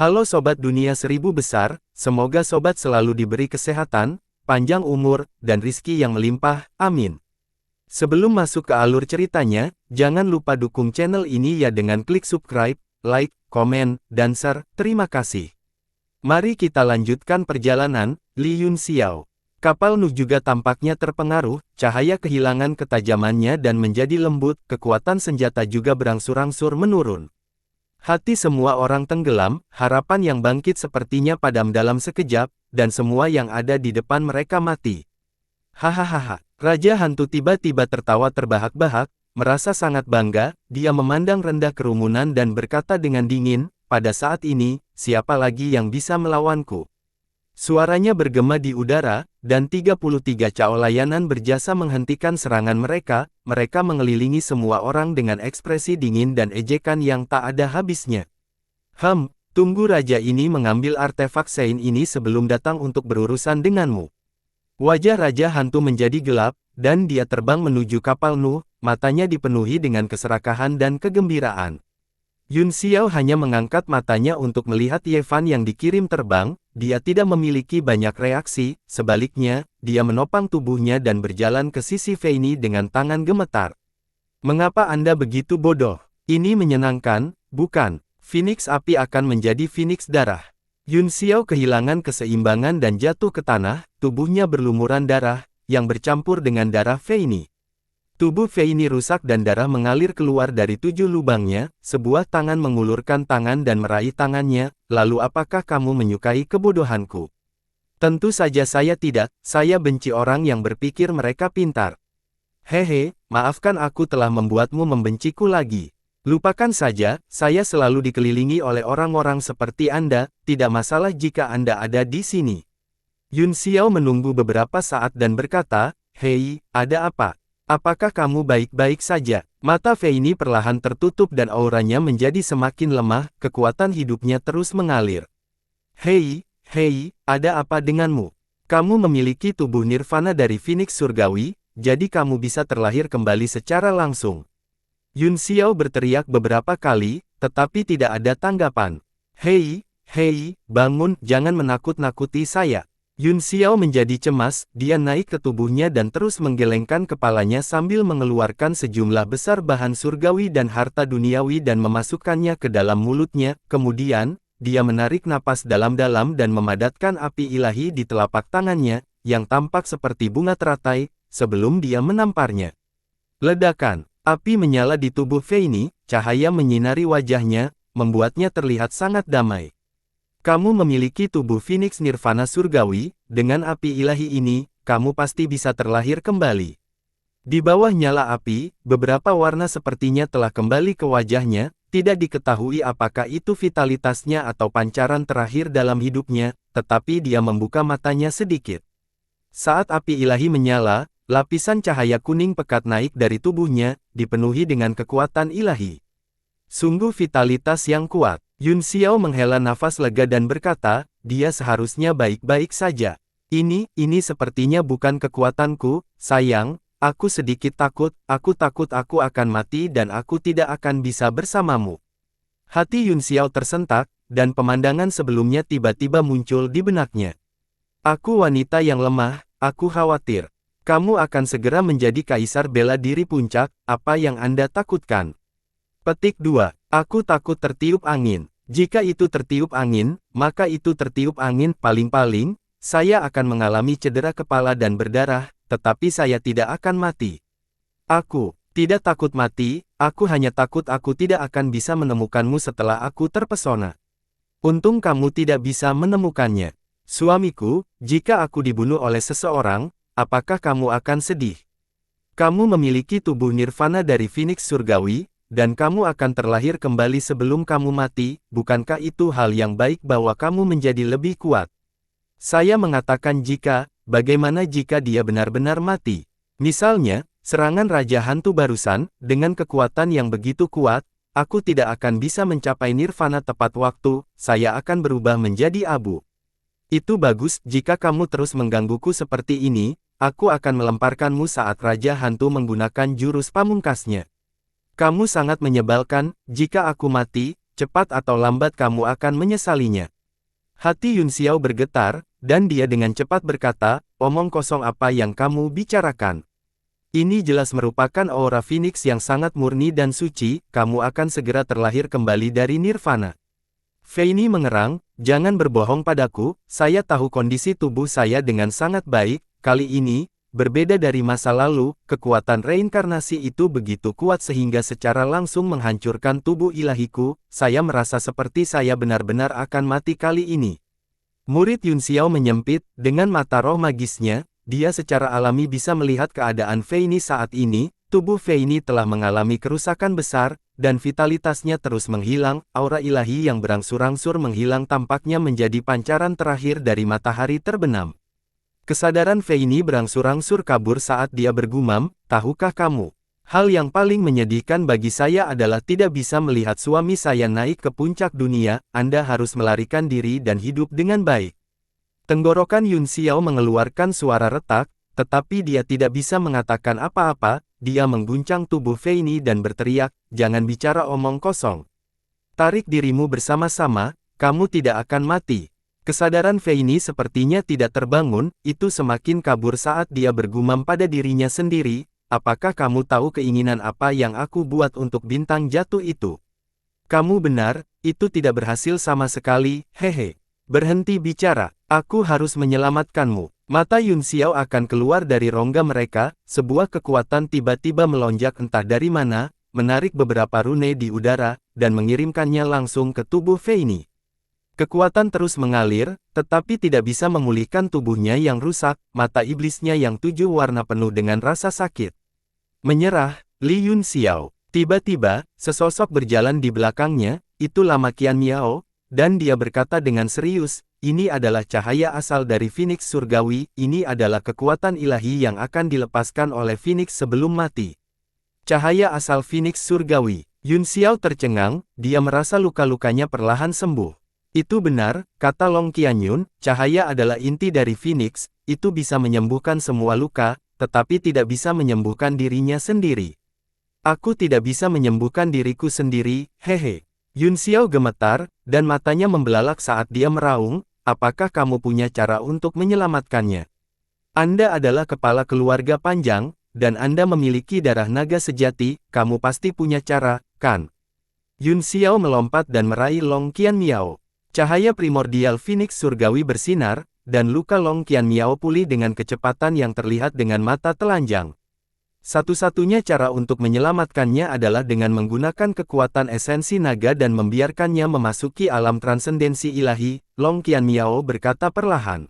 Halo Sobat Dunia Seribu Besar, semoga Sobat selalu diberi kesehatan, panjang umur, dan rizki yang melimpah, amin. Sebelum masuk ke alur ceritanya, jangan lupa dukung channel ini ya dengan klik subscribe, like, komen, dan share, terima kasih. Mari kita lanjutkan perjalanan, Li Yunxiao. Kapal Nuh juga tampaknya terpengaruh, cahaya kehilangan ketajamannya dan menjadi lembut, kekuatan senjata juga berangsur-angsur menurun. Hati semua orang tenggelam, harapan yang bangkit sepertinya padam dalam sekejap, dan semua yang ada di depan mereka mati. Hahaha, Raja Hantu tiba-tiba tertawa terbahak-bahak, merasa sangat bangga, dia memandang rendah kerumunan dan berkata dengan dingin, pada saat ini, siapa lagi yang bisa melawanku? Suaranya bergema di udara, dan 33 caolayanan berjasa menghentikan serangan mereka mengelilingi semua orang dengan ekspresi dingin dan ejekan yang tak ada habisnya. Tunggu raja ini mengambil artefak Sein ini sebelum datang untuk berurusan denganmu. Wajah Raja Hantu menjadi gelap, dan dia terbang menuju kapal Nuh, matanya dipenuhi dengan keserakahan dan kegembiraan. Yunxiao hanya mengangkat matanya untuk melihat Ye Fan yang dikirim terbang, dia tidak memiliki banyak reaksi, sebaliknya, dia menopang tubuhnya dan berjalan ke sisi Feini dengan tangan gemetar. Mengapa Anda begitu bodoh? Ini menyenangkan, bukan? Phoenix api akan menjadi Phoenix darah. Yunxiao kehilangan keseimbangan dan jatuh ke tanah, tubuhnya berlumuran darah, yang bercampur dengan darah Feini. Tubuh Feini rusak dan darah mengalir keluar dari 7 lubangnya, sebuah tangan mengulurkan tangan dan meraih tangannya, lalu apakah kamu menyukai kebodohanku? Tentu saja saya tidak, saya benci orang yang berpikir mereka pintar. Hehe, maafkan aku telah membuatmu membenciku lagi. Lupakan saja, saya selalu dikelilingi oleh orang-orang seperti Anda, tidak masalah jika Anda ada di sini. Yunxiao menunggu beberapa saat dan berkata, hei, ada apa? Apakah kamu baik-baik saja? Mata Feini perlahan tertutup dan auranya menjadi semakin lemah, kekuatan hidupnya terus mengalir. Hei, ada apa denganmu? Kamu memiliki tubuh nirvana dari Phoenix Surgawi, jadi kamu bisa terlahir kembali secara langsung. Yunxiao berteriak beberapa kali, tetapi tidak ada tanggapan. Hei, bangun, jangan menakut-nakuti saya. Yunxiao menjadi cemas, dia naik ke tubuhnya dan terus menggelengkan kepalanya sambil mengeluarkan sejumlah besar bahan surgawi dan harta duniawi dan memasukkannya ke dalam mulutnya, kemudian, dia menarik napas dalam-dalam dan memadatkan api ilahi di telapak tangannya, yang tampak seperti bunga teratai, sebelum dia menamparnya. Ledakan, api menyala di tubuh Feini, cahaya menyinari wajahnya, membuatnya terlihat sangat damai. Kamu memiliki tubuh Phoenix Nirvana Surgawi, dengan api ilahi ini, kamu pasti bisa terlahir kembali. Di bawah nyala api, beberapa warna sepertinya telah kembali ke wajahnya, tidak diketahui apakah itu vitalitasnya atau pancaran terakhir dalam hidupnya, tetapi dia membuka matanya sedikit. Saat api ilahi menyala, lapisan cahaya kuning pekat naik dari tubuhnya, dipenuhi dengan kekuatan ilahi. Sungguh vitalitas yang kuat. Yunxiao menghela nafas lega dan berkata, dia seharusnya baik-baik saja. Ini sepertinya bukan kekuatanku, sayang, aku sedikit takut aku akan mati dan aku tidak akan bisa bersamamu. Hati Yunxiao tersentak, dan pemandangan sebelumnya tiba-tiba muncul di benaknya. Aku wanita yang lemah, aku khawatir. Kamu akan segera menjadi kaisar bela diri puncak, apa yang Anda takutkan? Petik 2. Aku takut tertiup angin. Jika itu tertiup angin, maka itu tertiup angin, paling-paling, saya akan mengalami cedera kepala dan berdarah, tetapi saya tidak akan mati. Aku tidak takut mati, aku hanya takut aku tidak akan bisa menemukanmu setelah aku terpesona. Untung kamu tidak bisa menemukannya. Suamiku, jika aku dibunuh oleh seseorang, apakah kamu akan sedih? Kamu memiliki tubuh nirvana dari Phoenix Surgawi, dan kamu akan terlahir kembali sebelum kamu mati, bukankah itu hal yang baik bahwa kamu menjadi lebih kuat? Saya mengatakan bagaimana jika dia benar-benar mati? Misalnya, serangan Raja Hantu barusan, dengan kekuatan yang begitu kuat, aku tidak akan bisa mencapai nirvana tepat waktu, saya akan berubah menjadi abu. Itu bagus, jika kamu terus menggangguku seperti ini, aku akan melemparkanmu saat Raja Hantu menggunakan jurus pamungkasnya. Kamu sangat menyebalkan, jika aku mati, cepat atau lambat kamu akan menyesalinya. Hati Yun Xiao bergetar, dan dia dengan cepat berkata, omong kosong apa yang kamu bicarakan. Ini jelas merupakan aura Phoenix yang sangat murni dan suci, kamu akan segera terlahir kembali dari Nirvana. Fei Ni mengerang, jangan berbohong padaku, saya tahu kondisi tubuh saya dengan sangat baik, kali ini, berbeda dari masa lalu, kekuatan reinkarnasi itu begitu kuat sehingga secara langsung menghancurkan tubuh ilahiku, saya merasa seperti saya benar-benar akan mati kali ini. Murid Yun Xiao menyempit, dengan mata roh magisnya, dia secara alami bisa melihat keadaan Fei Ni saat ini, tubuh Fei Ni telah mengalami kerusakan besar, dan vitalitasnya terus menghilang, aura ilahi yang berangsur-angsur menghilang tampaknya menjadi pancaran terakhir dari matahari terbenam. Kesadaran Fei Ni berangsur-angsur kabur saat dia bergumam, tahukah kamu? Hal yang paling menyedihkan bagi saya adalah tidak bisa melihat suami saya naik ke puncak dunia, Anda harus melarikan diri dan hidup dengan baik. Tenggorokan Yun Xiao mengeluarkan suara retak, tetapi dia tidak bisa mengatakan apa-apa, dia mengguncang tubuh Fei Ni dan berteriak, jangan bicara omong kosong. Tarik dirimu bersama-sama, kamu tidak akan mati. Kesadaran Fei Ni sepertinya tidak terbangun, itu semakin kabur saat dia bergumam pada dirinya sendiri, apakah kamu tahu keinginan apa yang aku buat untuk bintang jatuh itu? Kamu benar, itu tidak berhasil sama sekali, hehe. Berhenti bicara, aku harus menyelamatkanmu. Mata Yun Xiao akan keluar dari rongga mereka, sebuah kekuatan tiba-tiba melonjak entah dari mana, menarik beberapa rune di udara, dan mengirimkannya langsung ke tubuh Fei Ni. Kekuatan terus mengalir, tetapi tidak bisa memulihkan tubuhnya yang rusak, mata iblisnya yang 7 warna penuh dengan rasa sakit. Menyerah, Li Yun Xiao. Tiba-tiba, sesosok berjalan di belakangnya, itu Lama Qian Miao, dan dia berkata dengan serius, ini adalah cahaya asal dari Phoenix Surgawi, ini adalah kekuatan ilahi yang akan dilepaskan oleh Phoenix sebelum mati. Cahaya asal Phoenix Surgawi. Yun Xiao tercengang, dia merasa luka-lukanya perlahan sembuh. Itu benar, kata Long Qianyun, cahaya adalah inti dari Phoenix, itu bisa menyembuhkan semua luka, tetapi tidak bisa menyembuhkan dirinya sendiri. Aku tidak bisa menyembuhkan diriku sendiri, hehe. Yun Xiao gemetar, dan matanya membelalak saat dia meraung, apakah kamu punya cara untuk menyelamatkannya? Anda adalah kepala keluarga panjang, dan Anda memiliki darah naga sejati, kamu pasti punya cara, kan? Yun Xiao melompat dan meraih Long Qian Miao. Cahaya primordial Phoenix Surgawi bersinar, dan luka Long Qian Miao pulih dengan kecepatan yang terlihat dengan mata telanjang. Satu-satunya cara untuk menyelamatkannya adalah dengan menggunakan kekuatan esensi naga dan membiarkannya memasuki alam transendensi ilahi, Long Qian Miao berkata perlahan.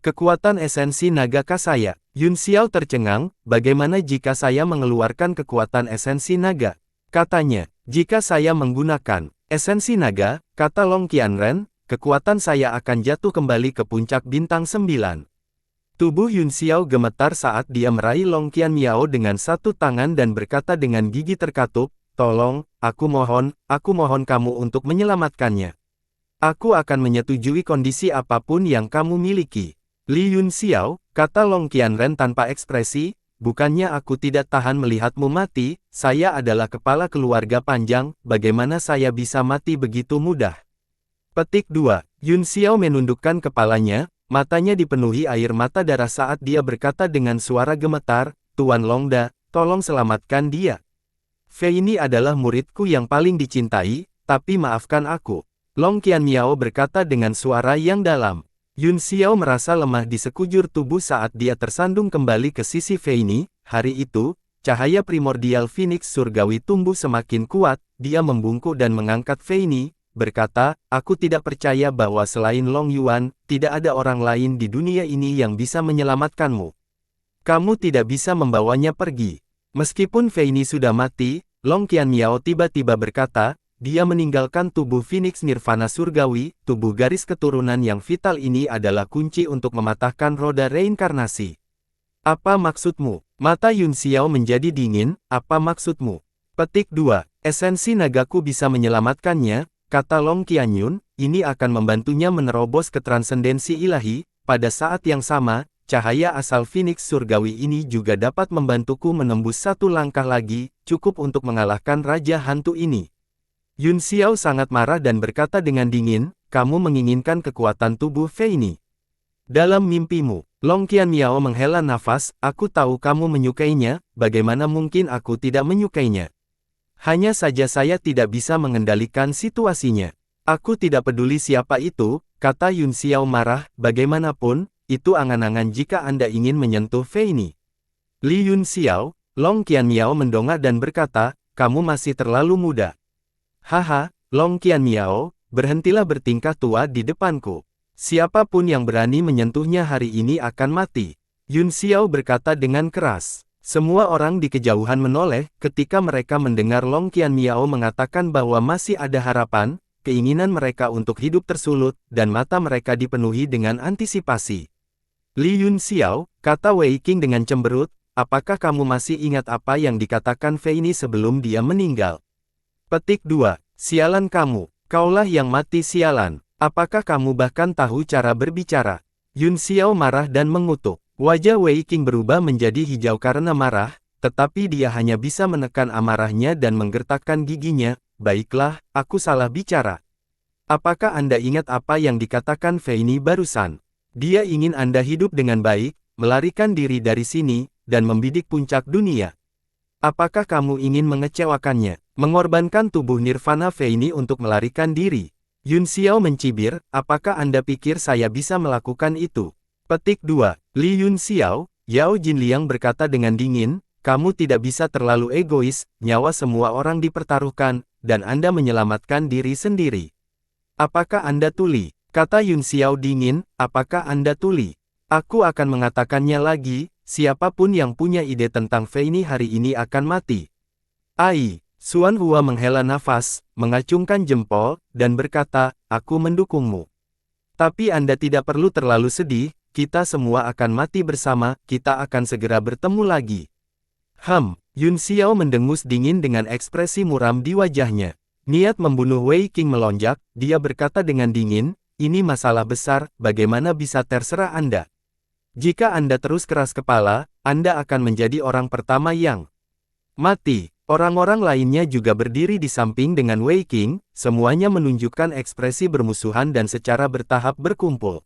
Kekuatan esensi nagakah saya? Yun Xiao tercengang, bagaimana jika saya mengeluarkan kekuatan esensi naga? Katanya, jika saya menggunakan esensi naga, kata Long Qianren, kekuatan saya akan jatuh kembali ke puncak bintang 9. Tubuh Yun Xiao gemetar saat dia meraih Long Qian Miao dengan satu tangan dan berkata dengan gigi terkatup, tolong, aku mohon kamu untuk menyelamatkannya. Aku akan menyetujui kondisi apapun yang kamu miliki. Li Yun Xiao, kata Long Qianren tanpa ekspresi, bukannya aku tidak tahan melihatmu mati, saya adalah kepala keluarga panjang, bagaimana saya bisa mati begitu mudah? Petik 2. Yun Xiao menundukkan kepalanya, matanya dipenuhi air mata darah saat dia berkata dengan suara gemetar, Tuan Longda, tolong selamatkan dia. Fei Ni adalah muridku yang paling dicintai, tapi maafkan aku. Long Qian Miao berkata dengan suara yang dalam. Yun Xiao merasa lemah di sekujur tubuh saat dia tersandung kembali ke sisi Fei Ni. Hari itu, cahaya primordial Phoenix Surgawi tumbuh semakin kuat, dia membungkuk dan mengangkat Fei Ni, berkata, aku tidak percaya bahwa selain Long Yuan, tidak ada orang lain di dunia ini yang bisa menyelamatkanmu. Kamu tidak bisa membawanya pergi. Meskipun Fei Ni sudah mati, Long Qian Miao tiba-tiba berkata, dia meninggalkan tubuh Phoenix Nirvana Surgawi, tubuh garis keturunan yang vital ini adalah kunci untuk mematahkan roda reinkarnasi. Apa maksudmu? Mata Yun Xiao menjadi dingin, apa maksudmu? Petik 2. Esensi nagaku bisa menyelamatkannya, kata Long Qianyun, ini akan membantunya menerobos ke transendensi ilahi, pada saat yang sama, cahaya asal Phoenix Surgawi ini juga dapat membantuku menembus satu langkah lagi, cukup untuk mengalahkan Raja Hantu ini. Yun Xiao sangat marah dan berkata dengan dingin, kamu menginginkan kekuatan tubuh Fei Ni. Dalam mimpimu, Long Qianmiao menghela nafas, aku tahu kamu menyukainya, bagaimana mungkin aku tidak menyukainya. Hanya saja saya tidak bisa mengendalikan situasinya. Aku tidak peduli siapa itu, kata Yun Xiao marah, bagaimanapun, itu angan-angan jika Anda ingin menyentuh Fei Ni. Li Yun Xiao, Long Qianmiao mendongak dan berkata, kamu masih terlalu muda. Haha, Long Qianmiao, berhentilah bertingkah tua di depanku. Siapapun yang berani menyentuhnya hari ini akan mati. Yun Xiao berkata dengan keras. Semua orang di kejauhan menoleh ketika mereka mendengar Long Qianmiao mengatakan bahwa masih ada harapan, keinginan mereka untuk hidup tersulut, dan mata mereka dipenuhi dengan antisipasi. Li Yun Xiao, kata Wei Qing dengan cemberut, apakah kamu masih ingat apa yang dikatakan Fei Ni sebelum dia meninggal? Petik 2. Sialan kamu, kaulah yang mati sialan. Apakah kamu bahkan tahu cara berbicara? Yun Xiao marah dan mengutuk. Wajah Wei Qing berubah menjadi hijau karena marah, tetapi dia hanya bisa menekan amarahnya dan menggertakkan giginya. Baiklah, aku salah bicara. Apakah Anda ingat apa yang dikatakan Fei Ni barusan? Dia ingin Anda hidup dengan baik, melarikan diri dari sini, dan membidik puncak dunia. Apakah kamu ingin mengecewakannya? Mengorbankan tubuh Nirvana Fei Ni untuk melarikan diri. Yun Xiao mencibir, apakah Anda pikir saya bisa melakukan itu? Petik 2. Li Yun Xiao, Yao Jinliang berkata dengan dingin, kamu tidak bisa terlalu egois, nyawa semua orang dipertaruhkan, dan Anda menyelamatkan diri sendiri. Apakah Anda tuli? Kata Yun Xiao dingin, apakah Anda tuli? Aku akan mengatakannya lagi, siapapun yang punya ide tentang Fei Ni hari ini akan mati. Ai. Xuan Hua menghela nafas, mengacungkan jempol, dan berkata, aku mendukungmu. Tapi Anda tidak perlu terlalu sedih, kita semua akan mati bersama, kita akan segera bertemu lagi. Yun Xiao mendengus dingin dengan ekspresi muram di wajahnya. Niat membunuh Wei Qing melonjak, dia berkata dengan dingin, ini masalah besar, bagaimana bisa terserah Anda? Jika Anda terus keras kepala, Anda akan menjadi orang pertama yang mati. Orang-orang lainnya juga berdiri di samping dengan Wei Qing, semuanya menunjukkan ekspresi bermusuhan dan secara bertahap berkumpul.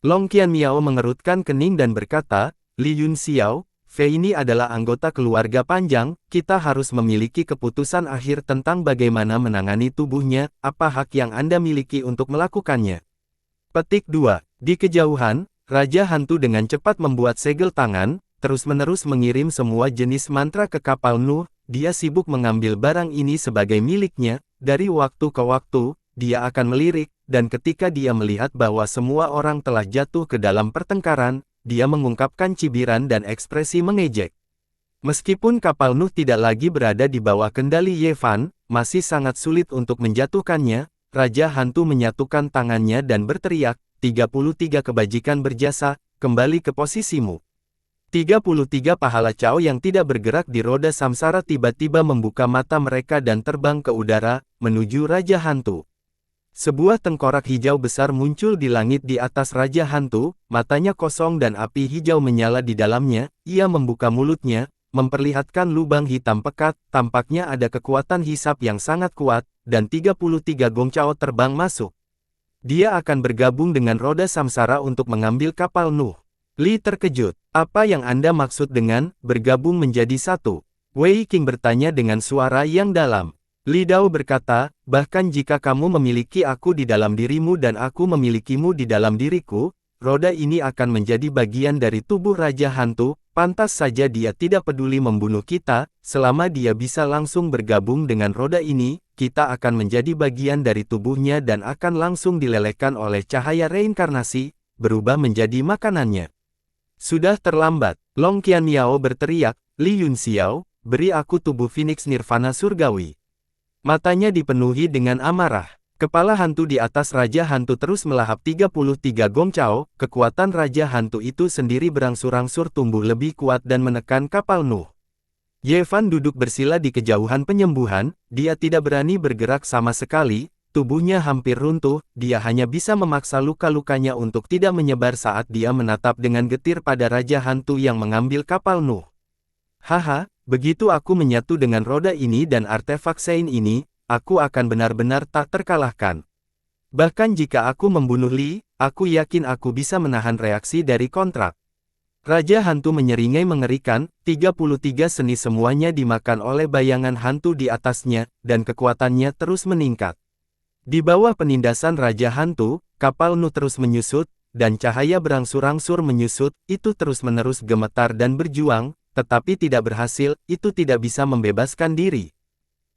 Long Qianmiao mengerutkan kening dan berkata, Li Yun Xiao, Fei Ni adalah anggota keluarga panjang, kita harus memiliki keputusan akhir tentang bagaimana menangani tubuhnya, apa hak yang Anda miliki untuk melakukannya. Petik 2. Di kejauhan, Raja Hantu dengan cepat membuat segel tangan, terus-menerus mengirim semua jenis mantra ke kapal Nuh. Dia sibuk mengambil barang ini sebagai miliknya, dari waktu ke waktu, dia akan melirik, dan ketika dia melihat bahwa semua orang telah jatuh ke dalam pertengkaran, dia mengungkapkan cibiran dan ekspresi mengejek. Meskipun kapal Nuh tidak lagi berada di bawah kendali Ye Fan, masih sangat sulit untuk menjatuhkannya, Raja Hantu menyatukan tangannya dan berteriak, 33 kebajikan berjasa, kembali ke posisimu. 33 pahala Cao yang tidak bergerak di roda samsara tiba-tiba membuka mata mereka dan terbang ke udara, menuju Raja Hantu. Sebuah tengkorak hijau besar muncul di langit di atas Raja Hantu, matanya kosong dan api hijau menyala di dalamnya, ia membuka mulutnya, memperlihatkan lubang hitam pekat, tampaknya ada kekuatan hisap yang sangat kuat, dan 33 gong Cao terbang masuk. Dia akan bergabung dengan roda samsara untuk mengambil kapal Nuh. Li terkejut. Apa yang Anda maksud dengan bergabung menjadi satu? Wei Qing bertanya dengan suara yang dalam. Li Dao berkata, bahkan jika kamu memiliki aku di dalam dirimu dan aku memilikimu di dalam diriku, roda ini akan menjadi bagian dari tubuh Raja Hantu, pantas saja dia tidak peduli membunuh kita, selama dia bisa langsung bergabung dengan roda ini, kita akan menjadi bagian dari tubuhnya dan akan langsung dilelehkan oleh cahaya reinkarnasi, berubah menjadi makanannya. Sudah terlambat, Long Qianmiao berteriak, Li Yun Xiao, beri aku tubuh Phoenix Nirvana Surgawi. Matanya dipenuhi dengan amarah. Kepala hantu di atas Raja Hantu terus melahap 33 gong Cao, kekuatan Raja Hantu itu sendiri berangsur-angsur tumbuh lebih kuat dan menekan kapal Nuh. Ye Fan duduk bersila di kejauhan penyembuhan, dia tidak berani bergerak sama sekali, tubuhnya hampir runtuh, dia hanya bisa memaksa luka-lukanya untuk tidak menyebar saat dia menatap dengan getir pada Raja Hantu yang mengambil kapal Nuh. Haha, begitu aku menyatu dengan roda ini dan artefak Sein ini, aku akan benar-benar tak terkalahkan. Bahkan jika aku membunuh Li, aku yakin aku bisa menahan reaksi dari kontrak. Raja Hantu menyeringai mengerikan, 33 seni semuanya dimakan oleh bayangan hantu di atasnya, dan kekuatannya terus meningkat. Di bawah penindasan Raja Hantu, kapal Nu terus menyusut, dan cahaya berangsur-angsur menyusut, itu terus-menerus gemetar dan berjuang, tetapi tidak berhasil, itu tidak bisa membebaskan diri.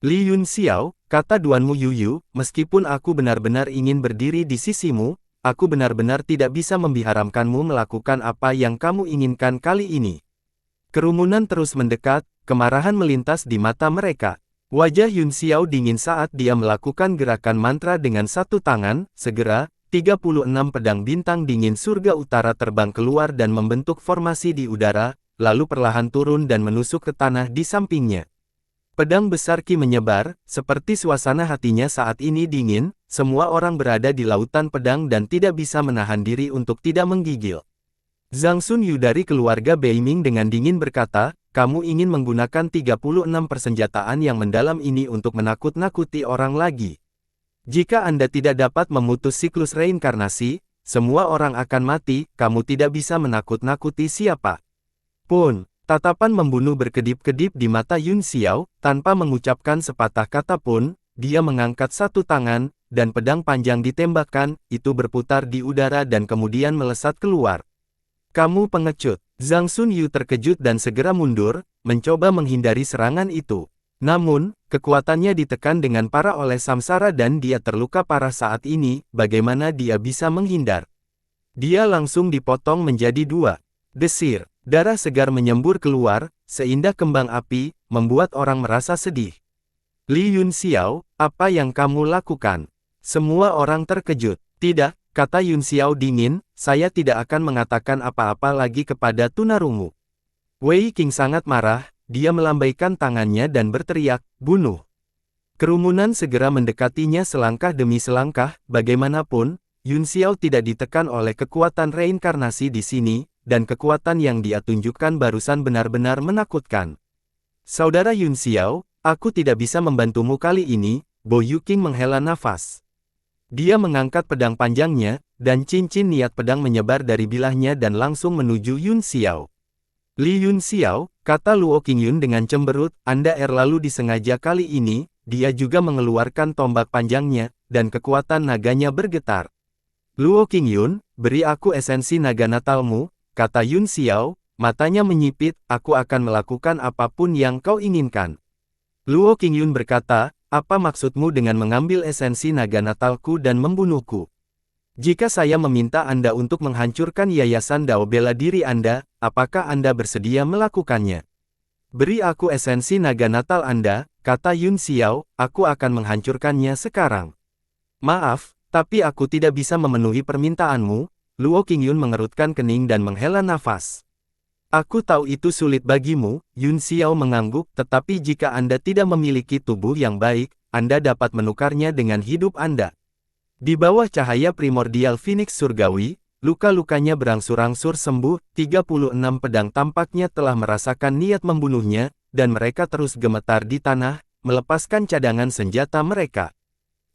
Li Yun Xiao, kata Duanmu Yuyu, meskipun aku benar-benar ingin berdiri di sisimu, aku benar-benar tidak bisa membiaramkanmu melakukan apa yang kamu inginkan kali ini. Kerumunan terus mendekat, kemarahan melintas di mata mereka. Wajah Yun Xiao dingin saat dia melakukan gerakan mantra dengan satu tangan, segera, 36 pedang bintang dingin surga utara terbang keluar dan membentuk formasi di udara, lalu perlahan turun dan menusuk ke tanah di sampingnya. Pedang besar Qi menyebar, seperti suasana hatinya saat ini dingin, semua orang berada di lautan pedang dan tidak bisa menahan diri untuk tidak menggigil. Zhang Sun Yu dari keluarga Beiming dengan dingin berkata, kamu ingin menggunakan 36 persenjataan yang mendalam ini untuk menakut-nakuti orang lagi. Jika Anda tidak dapat memutus siklus reinkarnasi, semua orang akan mati, kamu tidak bisa menakut-nakuti siapa pun. Tatapan membunuh berkedip-kedip di mata Yun Xiao, tanpa mengucapkan sepatah kata pun, dia mengangkat satu tangan, dan pedang panjang ditembakkan, itu berputar di udara dan kemudian melesat keluar. Kamu pengecut. Zhang Sun Yu terkejut dan segera mundur, mencoba menghindari serangan itu. Namun, kekuatannya ditekan dengan parah oleh samsara dan dia terluka parah saat ini, bagaimana dia bisa menghindar? Dia langsung dipotong menjadi dua. Desir. Darah segar menyembur keluar, seindah kembang api, membuat orang merasa sedih. Li Yun Xiao, apa yang kamu lakukan? Semua orang terkejut. Tidak, kata Yun Xiao dingin, saya tidak akan mengatakan apa-apa lagi kepada tunarungu. Wei Qing sangat marah, dia melambaikan tangannya dan berteriak, bunuh. Kerumunan segera mendekatinya selangkah demi selangkah, bagaimanapun, Yun Xiao tidak ditekan oleh kekuatan reinkarnasi di sini, dan kekuatan yang dia tunjukkan barusan benar-benar menakutkan. Saudara Yun Xiao, aku tidak bisa membantumu kali ini, Bo Yuqing menghela nafas. Dia mengangkat pedang panjangnya, dan cincin niat pedang menyebar dari bilahnya dan langsung menuju Yun Xiao. Li Yun Xiao, kata Luo Qingyun dengan cemberut, Anda lalu disengaja kali ini, dia juga mengeluarkan tombak panjangnya, dan kekuatan naganya bergetar. Luo Qingyun, beri aku esensi naga natalmu, kata Yun Xiao, matanya menyipit, aku akan melakukan apapun yang kau inginkan. Luo Qingyun berkata, apa maksudmu dengan mengambil esensi naga natalku dan membunuhku? Jika saya meminta Anda untuk menghancurkan yayasan Dao bela diri Anda, apakah Anda bersedia melakukannya? Beri aku esensi naga natal Anda, kata Yun Xiao, aku akan menghancurkannya sekarang. Maaf, tapi aku tidak bisa memenuhi permintaanmu. Luo Qingyun mengerutkan kening dan menghela nafas. Aku tahu itu sulit bagimu, Yun Xiao mengangguk, tetapi jika Anda tidak memiliki tubuh yang baik, Anda dapat menukarnya dengan hidup Anda. Di bawah cahaya primordial Phoenix Surgawi, luka-lukanya berangsur-angsur sembuh, 36 pedang tampaknya telah merasakan niat membunuhnya, dan mereka terus gemetar di tanah, melepaskan cadangan senjata mereka.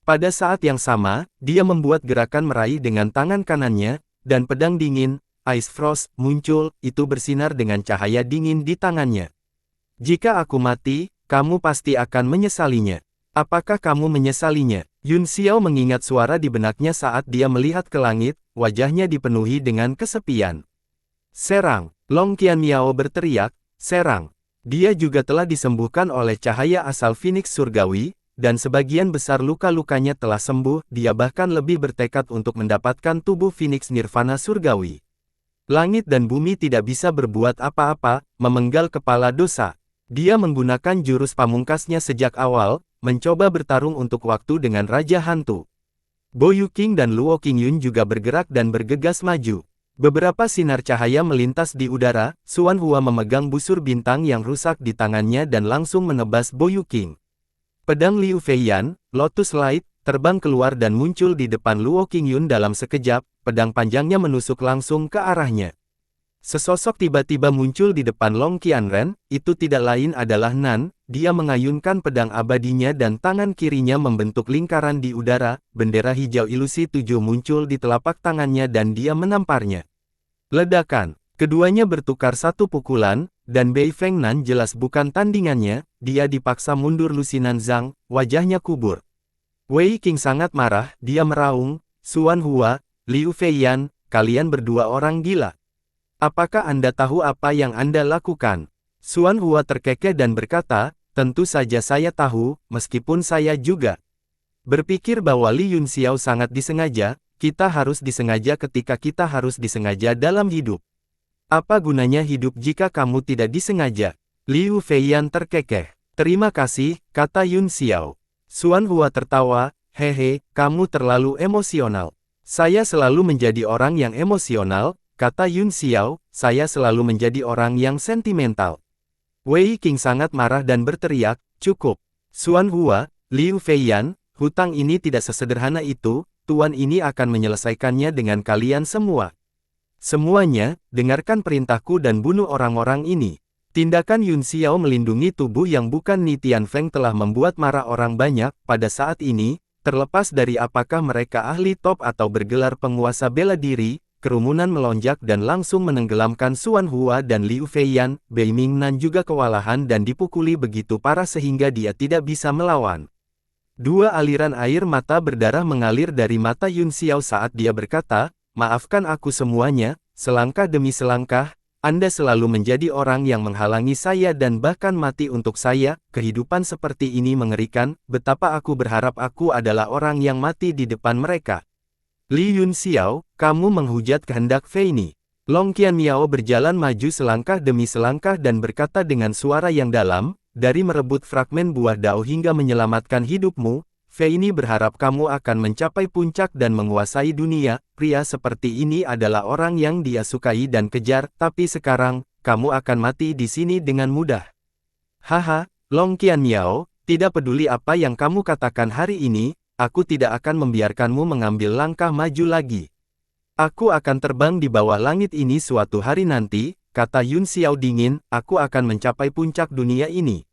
Pada saat yang sama, dia membuat gerakan meraih dengan tangan kanannya, dan pedang dingin, Ice Frost, muncul, itu bersinar dengan cahaya dingin di tangannya. Jika aku mati, kamu pasti akan menyesalinya. Apakah kamu menyesalinya? Yun Xiao mengingat suara di benaknya saat dia melihat ke langit, wajahnya dipenuhi dengan kesepian. Serang! Long Qianmiao berteriak, serang! Dia juga telah disembuhkan oleh cahaya asal Phoenix Surgawi, dan sebagian besar luka-lukanya telah sembuh, dia bahkan lebih bertekad untuk mendapatkan tubuh Phoenix Nirvana Surgawi. Langit dan bumi tidak bisa berbuat apa-apa, memenggal kepala dosa. Dia menggunakan jurus pamungkasnya sejak awal, mencoba bertarung untuk waktu dengan Raja Hantu. Bo Yuqing dan Luo Qingyun juga bergerak dan bergegas maju. Beberapa sinar cahaya melintas di udara, Xuan Hua memegang busur bintang yang rusak di tangannya dan langsung menebas Bo Yuqing. Pedang Liu Feiyan, Lotus Light, terbang keluar dan muncul di depan Luo Qingyun dalam sekejap, pedang panjangnya menusuk langsung ke arahnya. Sesosok tiba-tiba muncul di depan Long Qianren, itu tidak lain adalah Nan. Dia mengayunkan pedang abadinya dan tangan kirinya membentuk lingkaran di udara, bendera hijau ilusi 7 muncul di telapak tangannya dan dia menamparnya. Ledakan. Keduanya bertukar satu pukulan, dan Bei Feng Nan jelas bukan tandingannya, dia dipaksa mundur lusinan Zhang, wajahnya kubur. Wei Qing sangat marah, dia meraung, Xuan Hua, Liu Feiyan, kalian berdua orang gila. Apakah Anda tahu apa yang Anda lakukan? Xuan Hua terkekeh dan berkata, tentu saja saya tahu, meskipun saya juga berpikir bahwa Li Yunxiao sangat disengaja, kita harus disengaja ketika kita harus disengaja dalam hidup. Apa gunanya hidup jika kamu tidak disengaja? Liu Feiyan terkekeh. Terima kasih, kata Yunxiao. Xuan Hua tertawa, hehe, kamu terlalu emosional. Saya selalu menjadi orang yang emosional, kata Yunxiao, saya selalu menjadi orang yang sentimental. Wei Qing sangat marah dan berteriak, cukup. Xuan Hua, Liu Feiyan, hutang ini tidak sesederhana itu, tuan ini akan menyelesaikannya dengan kalian semua. Semuanya, dengarkan perintahku dan bunuh orang-orang ini. Tindakan Yunxiao melindungi tubuh yang bukan Ni Tianfeng telah membuat marah orang banyak, pada saat ini, terlepas dari apakah mereka ahli top atau bergelar penguasa bela diri, kerumunan melonjak dan langsung menenggelamkan Xuan Hua dan Liu Feiyan. Bei Mingnan juga kewalahan dan dipukuli begitu parah sehingga dia tidak bisa melawan. Dua aliran air mata berdarah mengalir dari mata Yunxiao saat dia berkata, maafkan aku semuanya, selangkah demi selangkah, Anda selalu menjadi orang yang menghalangi saya dan bahkan mati untuk saya. Kehidupan seperti ini mengerikan, betapa aku berharap aku adalah orang yang mati di depan mereka. Li Yunxiao, kamu menghujat kehendak Fei Ni. Long Qianmiao berjalan maju selangkah demi selangkah dan berkata dengan suara yang dalam, dari merebut fragmen buah dao hingga menyelamatkan hidupmu, Fei Ni berharap kamu akan mencapai puncak dan menguasai dunia. Pria seperti ini adalah orang yang dia sukai dan kejar, tapi sekarang, kamu akan mati di sini dengan mudah. Haha, Long Qianmiao, tidak peduli apa yang kamu katakan hari ini, aku tidak akan membiarkanmu mengambil langkah maju lagi. Aku akan terbang di bawah langit ini suatu hari nanti, kata Yunxiao dingin, aku akan mencapai puncak dunia ini.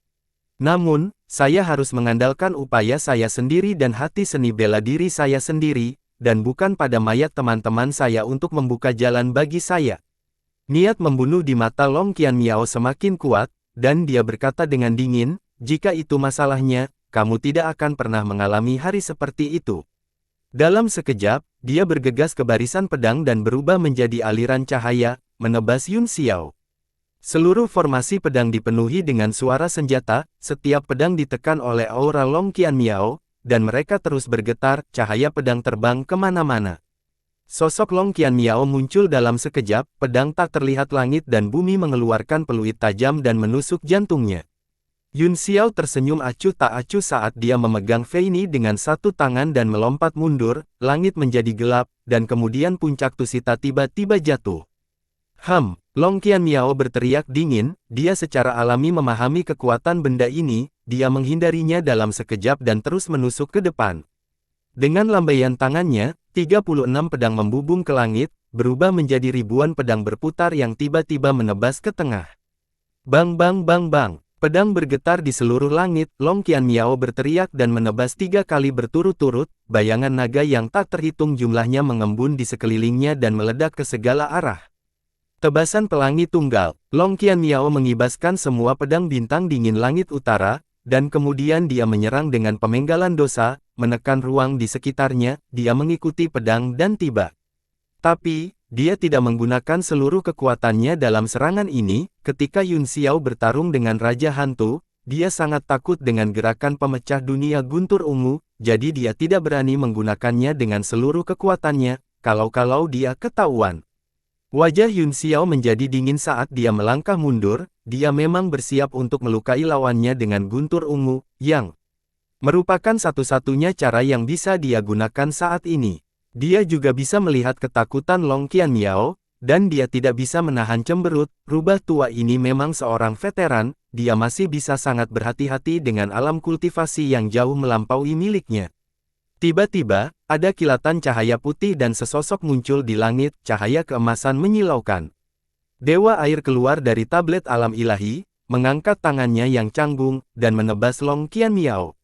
Namun, saya harus mengandalkan upaya saya sendiri dan hati seni bela diri saya sendiri, dan bukan pada mayat teman-teman saya untuk membuka jalan bagi saya. Niat membunuh di mata Long Qianmiao semakin kuat, dan dia berkata dengan dingin, jika itu masalahnya, kamu tidak akan pernah mengalami hari seperti itu. Dalam sekejap, dia bergegas ke barisan pedang dan berubah menjadi aliran cahaya, menebas Yunxiao. Seluruh formasi pedang dipenuhi dengan suara senjata, setiap pedang ditekan oleh aura Long Qianmiao, dan mereka terus bergetar, cahaya pedang terbang kemana-mana. Sosok Long Qianmiao muncul dalam sekejap, pedang tak terlihat langit dan bumi mengeluarkan peluit tajam dan menusuk jantungnya. Yunxiao tersenyum acuh tak acuh saat dia memegang Fei Ni dengan satu tangan dan melompat mundur, langit menjadi gelap, dan kemudian puncak Tusita tiba-tiba jatuh. Long Qianmiao berteriak dingin, dia secara alami memahami kekuatan benda ini, dia menghindarinya dalam sekejap dan terus menusuk ke depan. Dengan lambaian tangannya, 36 pedang membubung ke langit, berubah menjadi ribuan pedang berputar yang tiba-tiba menebas ke tengah. Bang bang bang bang. Pedang bergetar di seluruh langit, Long Qianmiao berteriak dan menebas 3 kali berturut-turut, bayangan naga yang tak terhitung jumlahnya mengembun di sekelilingnya dan meledak ke segala arah. Tebasan pelangi tunggal, Long Qianmiao mengibaskan semua pedang bintang dingin langit utara, dan kemudian dia menyerang dengan pemenggalan dosa, menekan ruang di sekitarnya, dia mengikuti pedang dan tiba. Tapi, dia tidak menggunakan seluruh kekuatannya dalam serangan ini. Ketika Yunxiao bertarung dengan Raja Hantu, dia sangat takut dengan gerakan pemecah dunia guntur ungu, jadi dia tidak berani menggunakannya dengan seluruh kekuatannya, kalau dia ketahuan. Wajah Yunxiao menjadi dingin saat dia melangkah mundur, dia memang bersiap untuk melukai lawannya dengan guntur ungu, yang merupakan satu-satunya cara yang bisa dia gunakan saat ini. Dia juga bisa melihat ketakutan Long Qianmiao, dan dia tidak bisa menahan cemberut. Rubah tua ini memang seorang veteran, dia masih bisa sangat berhati-hati dengan alam kultivasi yang jauh melampaui miliknya. Tiba-tiba, ada kilatan cahaya putih dan sesosok muncul di langit, cahaya keemasan menyilaukan. Dewa air keluar dari tablet alam ilahi, mengangkat tangannya yang canggung, dan menebas Long Qianmiao.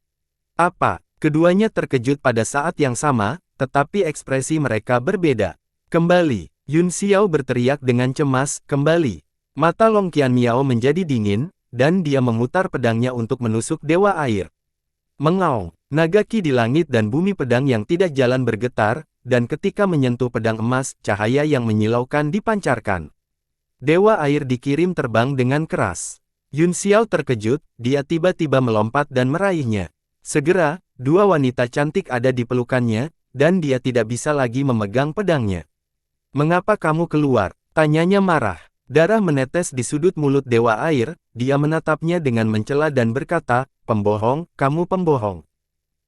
Apa? Keduanya terkejut pada saat yang sama, tetapi ekspresi mereka berbeda. Kembali, Yun Xiao berteriak dengan cemas, kembali. Mata Long Qianmiao menjadi dingin, dan dia memutar pedangnya untuk menusuk Dewa Air. Mengaung, naga ki di langit dan bumi pedang yang tidak jalan bergetar, dan ketika menyentuh pedang emas, cahaya yang menyilaukan dipancarkan. Dewa Air dikirim terbang dengan keras. Yun Xiao terkejut, dia tiba-tiba melompat dan meraihnya. Segera, dua wanita cantik ada di pelukannya, dan dia tidak bisa lagi memegang pedangnya. "Mengapa kamu keluar?" tanyanya marah. Darah menetes di sudut mulut Dewa Air, dia menatapnya dengan mencela dan berkata, "Pembohong, kamu pembohong."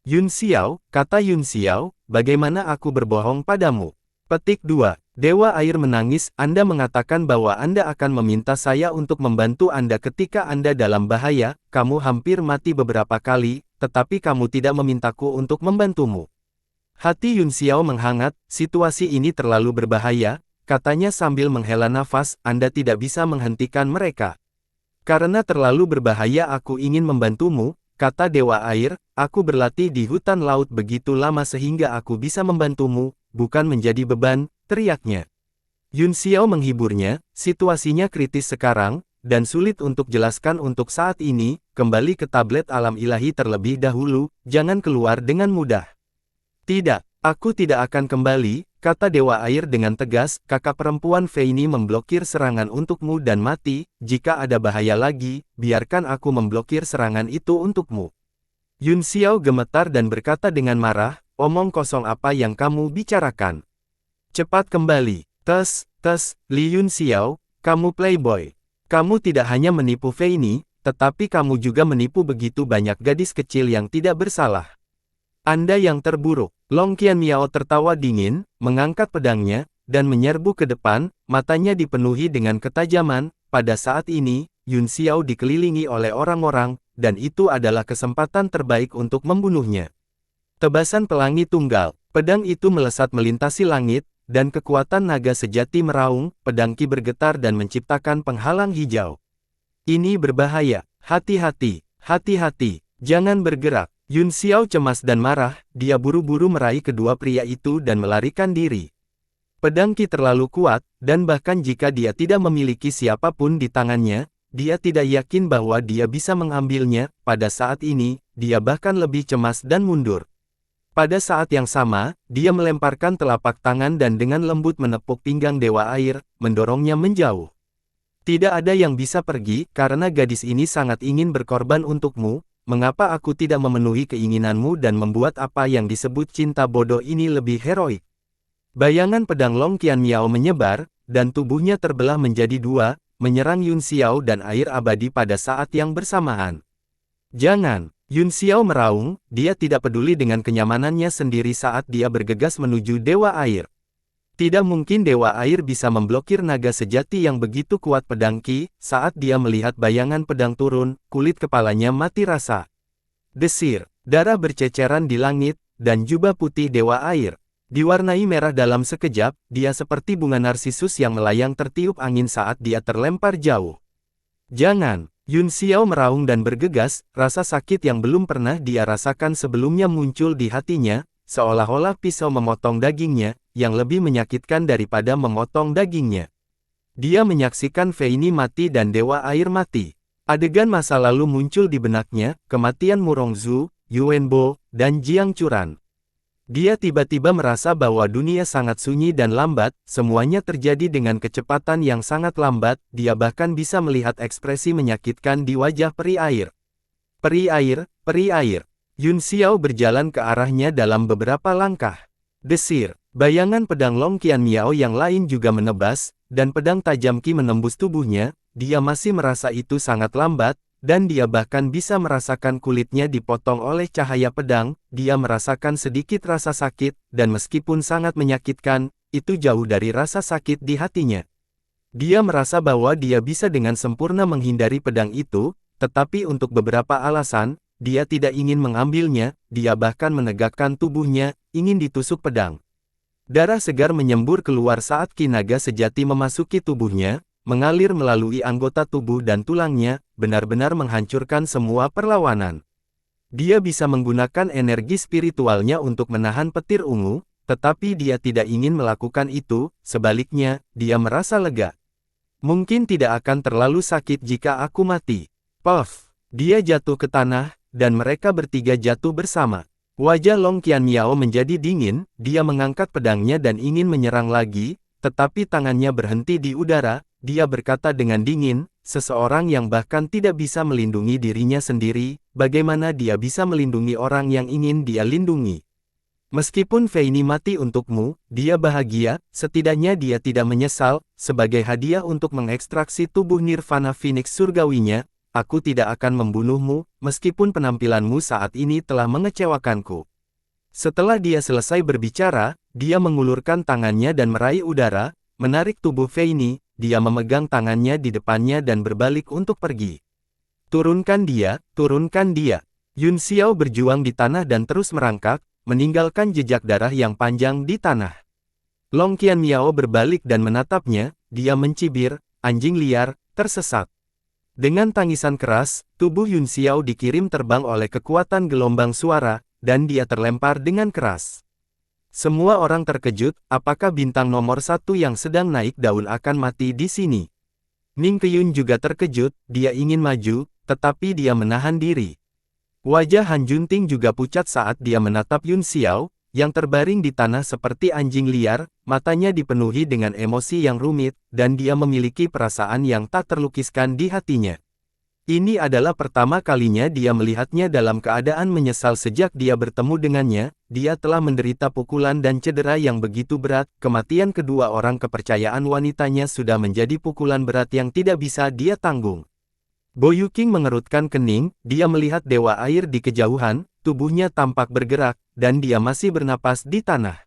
"Yun Xiao," kata Yun Xiao, "bagaimana aku berbohong padamu?" Petik 2. Dewa Air menangis, "Anda mengatakan bahwa Anda akan meminta saya untuk membantu Anda ketika Anda dalam bahaya, kamu hampir mati beberapa kali, tetapi kamu tidak memintaku untuk membantumu." Hati Yun Xiao menghangat, situasi ini terlalu berbahaya, katanya sambil menghela nafas, "Anda tidak bisa menghentikan mereka. Karena terlalu berbahaya aku ingin membantumu," kata Dewa Air, "aku berlatih di hutan laut begitu lama sehingga aku bisa membantumu, bukan menjadi beban," teriaknya. Yun Xiao menghiburnya, "Situasinya kritis sekarang, dan sulit untuk jelaskan untuk saat ini, kembali ke tablet alam ilahi terlebih dahulu, jangan keluar dengan mudah." "Tidak, aku tidak akan kembali," kata Dewa Air dengan tegas, "kakak perempuan Feini memblokir serangan untukmu dan mati, jika ada bahaya lagi, biarkan aku memblokir serangan itu untukmu." Yun Xiao gemetar dan berkata dengan marah, "Omong kosong apa yang kamu bicarakan? Cepat kembali." "Tes, Li Yun Xiao, kamu playboy. Kamu tidak hanya menipu Feini, tetapi kamu juga menipu begitu banyak gadis kecil yang tidak bersalah. Anda yang terburuk." Long Qianmiao tertawa dingin, mengangkat pedangnya, dan menyerbu ke depan, matanya dipenuhi dengan ketajaman. Pada saat ini, Yun Xiao dikelilingi oleh orang-orang, dan itu adalah kesempatan terbaik untuk membunuhnya. Tebasan pelangi tunggal, pedang itu melesat melintasi langit, dan kekuatan naga sejati meraung, pedang ki bergetar dan menciptakan penghalang hijau. "Ini berbahaya, hati-hati, hati-hati, jangan bergerak." Yun Xiao cemas dan marah, dia buru-buru meraih kedua pria itu dan melarikan diri. Pedang ki terlalu kuat, dan bahkan jika dia tidak memiliki siapapun di tangannya, dia tidak yakin bahwa dia bisa mengambilnya. Pada saat ini, dia bahkan lebih cemas dan mundur. Pada saat yang sama, dia melemparkan telapak tangan dan dengan lembut menepuk pinggang Dewa Air, mendorongnya menjauh. "Tidak ada yang bisa pergi, karena gadis ini sangat ingin berkorban untukmu. Mengapa aku tidak memenuhi keinginanmu dan membuat apa yang disebut cinta bodoh ini lebih heroik?" Bayangan pedang Long Qianmiao menyebar, dan tubuhnya terbelah menjadi dua, menyerang Yun Xiao dan air abadi pada saat yang bersamaan. "Jangan!" Yun Xiao meraung, dia tidak peduli dengan kenyamanannya sendiri saat dia bergegas menuju Dewa Air. Tidak mungkin Dewa Air bisa memblokir naga sejati yang begitu kuat pedang ki. Saat dia melihat bayangan pedang turun, kulit kepalanya mati rasa. Desir, darah berceceran di langit, dan jubah putih Dewa Air diwarnai merah dalam sekejap, dia seperti bunga narsisus yang melayang tertiup angin saat dia terlempar jauh. "Jangan!" Yun Xiao meraung dan bergegas, rasa sakit yang belum pernah dia rasakan sebelumnya muncul di hatinya, seolah-olah pisau memotong dagingnya, yang lebih menyakitkan daripada memotong dagingnya. Dia menyaksikan Feini mati dan Dewa Air mati. Adegan masa lalu muncul di benaknya, kematian Murongzu, Yuanbo, dan Jiang Churan. Dia tiba-tiba merasa bahwa dunia sangat sunyi dan lambat, semuanya terjadi dengan kecepatan yang sangat lambat, dia bahkan bisa melihat ekspresi menyakitkan di wajah peri air. "Peri air, peri air." Yun Xiao berjalan ke arahnya dalam beberapa langkah. Desir, bayangan pedang Long Qianmiao yang lain juga menebas, dan pedang tajam ki menembus tubuhnya, dia masih merasa itu sangat lambat, dan dia bahkan bisa merasakan kulitnya dipotong oleh cahaya pedang, dia merasakan sedikit rasa sakit, dan meskipun sangat menyakitkan, itu jauh dari rasa sakit di hatinya. Dia merasa bahwa dia bisa dengan sempurna menghindari pedang itu, tetapi untuk beberapa alasan, dia tidak ingin mengambilnya, dia bahkan menegakkan tubuhnya, ingin ditusuk pedang. Darah segar menyembur keluar saat ki naga sejati memasuki tubuhnya, mengalir melalui anggota tubuh dan tulangnya, benar-benar menghancurkan semua perlawanan. Dia bisa menggunakan energi spiritualnya untuk menahan petir ungu, tetapi dia tidak ingin melakukan itu, sebaliknya, dia merasa lega. Mungkin tidak akan terlalu sakit jika aku mati. Puff! Dia jatuh ke tanah, dan mereka bertiga jatuh bersama. Wajah Long Qianmiao menjadi dingin, dia mengangkat pedangnya dan ingin menyerang lagi, tetapi tangannya berhenti di udara, dia berkata dengan dingin, seseorang yang bahkan tidak bisa melindungi dirinya sendiri, bagaimana dia bisa melindungi orang yang ingin dia lindungi? Meskipun Fei Ni mati untukmu, dia bahagia, setidaknya dia tidak menyesal, sebagai hadiah untuk mengekstraksi tubuh Nirvana Phoenix surgawinya, aku tidak akan membunuhmu, meskipun penampilanmu saat ini telah mengecewakanku. Setelah dia selesai berbicara, dia mengulurkan tangannya dan meraih udara, menarik tubuh Fei Ni, dia memegang tangannya di depannya dan berbalik untuk pergi. Turunkan dia, turunkan dia. Yun Xiao berjuang di tanah dan terus merangkak, meninggalkan jejak darah yang panjang di tanah. Long Qianmiao berbalik dan menatapnya, dia mencibir, anjing liar, tersesat. Dengan tangisan keras, tubuh Yun Xiao dikirim terbang oleh kekuatan gelombang suara, dan dia terlempar dengan keras. Semua orang terkejut, apakah bintang nomor 1 yang sedang naik daun akan mati di sini? Ning Qiyun juga terkejut, dia ingin maju, tetapi dia menahan diri. Wajah Han Junting juga pucat saat dia menatap Yun Xiao, yang terbaring di tanah seperti anjing liar, matanya dipenuhi dengan emosi yang rumit, dan dia memiliki perasaan yang tak terlukiskan di hatinya. Ini adalah pertama kalinya dia melihatnya dalam keadaan menyesal sejak dia bertemu dengannya, dia telah menderita pukulan dan cedera yang begitu berat, kematian kedua orang kepercayaan wanitanya sudah menjadi pukulan berat yang tidak bisa dia tanggung. Bo Yuqing mengerutkan kening, dia melihat dewa air di kejauhan, tubuhnya tampak bergerak, dan dia masih bernapas di tanah.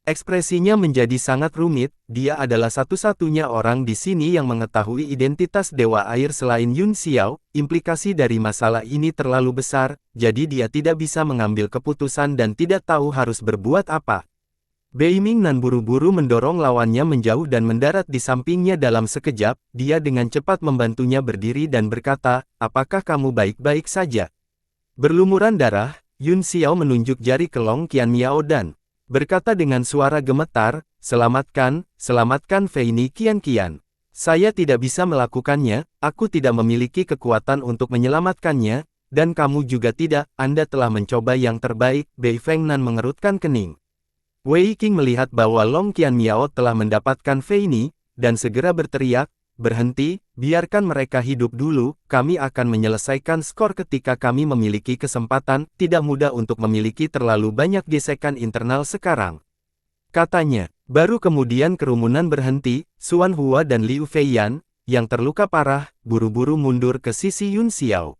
Ekspresinya menjadi sangat rumit, dia adalah satu-satunya orang di sini yang mengetahui identitas dewa air selain Yun Xiao, implikasi dari masalah ini terlalu besar, jadi dia tidak bisa mengambil keputusan dan tidak tahu harus berbuat apa. Bei Mingnan buru-buru mendorong lawannya menjauh dan mendarat di sampingnya dalam sekejap, dia dengan cepat membantunya berdiri dan berkata, apakah kamu baik-baik saja? Berlumuran darah, Yun Xiao menunjuk jari ke Long Qianmiao dan berkata dengan suara gemetar, selamatkan Fei Ni Qian. Saya tidak bisa melakukannya, aku tidak memiliki kekuatan untuk menyelamatkannya, dan kamu juga tidak, Anda telah mencoba yang terbaik, Bei Fengnan mengerutkan kening. Wei Qing melihat bahwa Long Qianmiao telah mendapatkan Fei Ni, dan segera berteriak, berhenti, biarkan mereka hidup dulu, kami akan menyelesaikan skor ketika kami memiliki kesempatan, tidak mudah untuk memiliki terlalu banyak gesekan internal sekarang. Katanya, baru kemudian kerumunan berhenti, Xuan Hua dan Liu Feiyan, yang terluka parah, buru-buru mundur ke sisi Yun Xiao.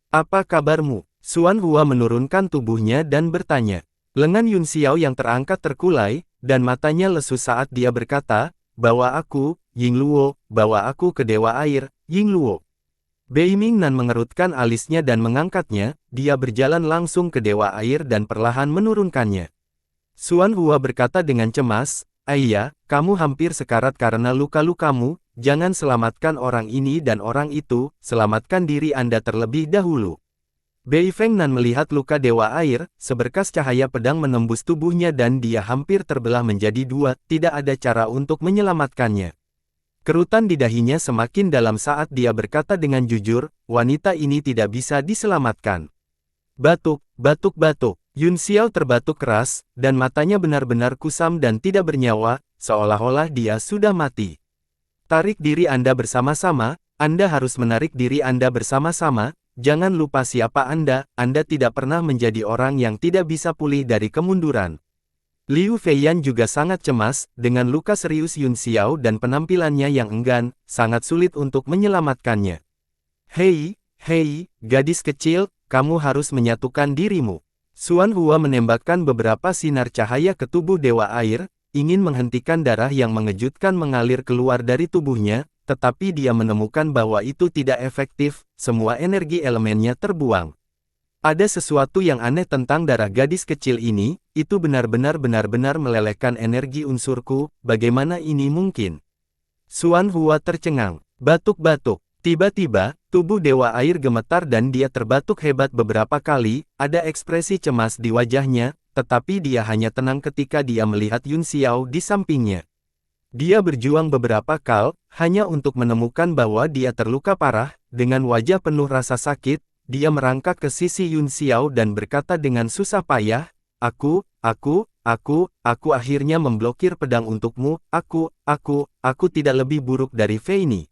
Apa kabarmu? Xuan Hua menurunkan tubuhnya dan bertanya. Lengan Yun Xiao yang terangkat terkulai, dan matanya lesu saat dia berkata, bawa aku, Yingluo, bawa aku ke Dewa Air, Yingluo. Bei Mingnan mengerutkan alisnya dan mengangkatnya, dia berjalan langsung ke Dewa Air dan perlahan menurunkannya. Xuan Hua berkata dengan cemas, Ayah, kamu hampir sekarat karena luka-lukamu, jangan selamatkan orang ini dan orang itu, selamatkan diri Anda terlebih dahulu. Bei Fengnan melihat luka Dewa Air, seberkas cahaya pedang menembus tubuhnya dan dia hampir terbelah menjadi dua, tidak ada cara untuk menyelamatkannya. Kerutan di dahinya semakin dalam saat dia berkata dengan jujur, wanita ini tidak bisa diselamatkan. Batuk, batuk, batuk. Yun Xiao terbatuk keras, dan matanya benar-benar kusam dan tidak bernyawa, seolah-olah dia sudah mati. Tarik diri Anda bersama-sama, Anda harus menarik diri Anda bersama-sama, jangan lupa siapa Anda tidak pernah menjadi orang yang tidak bisa pulih dari kemunduran. Liu Feiyan juga sangat cemas, dengan luka serius Yun Xiao dan penampilannya yang enggan, sangat sulit untuk menyelamatkannya. Hei, gadis kecil, kamu harus menyatukan dirimu. Xuan Hua menembakkan beberapa sinar cahaya ke tubuh Dewa Air, ingin menghentikan darah yang mengejutkan mengalir keluar dari tubuhnya, tetapi dia menemukan bahwa itu tidak efektif, semua energi elemennya terbuang. Ada sesuatu yang aneh tentang darah gadis kecil ini, itu benar-benar melelehkan energi unsurku, bagaimana ini mungkin? Xuan Hua tercengang, batuk-batuk. Tiba-tiba, tubuh Dewa Air gemetar dan dia terbatuk hebat beberapa kali, ada ekspresi cemas di wajahnya, tetapi dia hanya tenang ketika dia melihat Yun Xiao di sampingnya. Dia berjuang beberapa kali, hanya untuk menemukan bahwa dia terluka parah, dengan wajah penuh rasa sakit, dia merangkak ke sisi Yun Xiao dan berkata dengan susah payah, aku akhirnya memblokir pedang untukmu, aku tidak lebih buruk dari Fei Ni.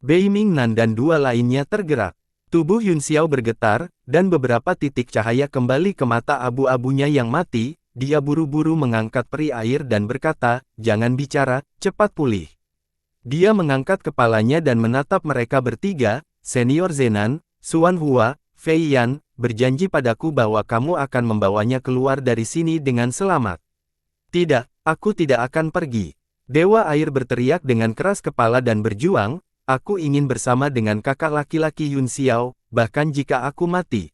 Bei Mingnan dan dua lainnya tergerak. Tubuh Yun Xiao bergetar, dan beberapa titik cahaya kembali ke mata abu-abunya yang mati, dia buru-buru mengangkat peri air dan berkata, jangan bicara, cepat pulih. Dia mengangkat kepalanya dan menatap mereka bertiga, Senior Zenan, Xuan Hua, Fei Yan, berjanji padaku bahwa kamu akan membawanya keluar dari sini dengan selamat. Tidak, aku tidak akan pergi. Dewa Air berteriak dengan keras kepala dan berjuang, aku ingin bersama dengan kakak laki-laki Yun Xiao, bahkan jika aku mati.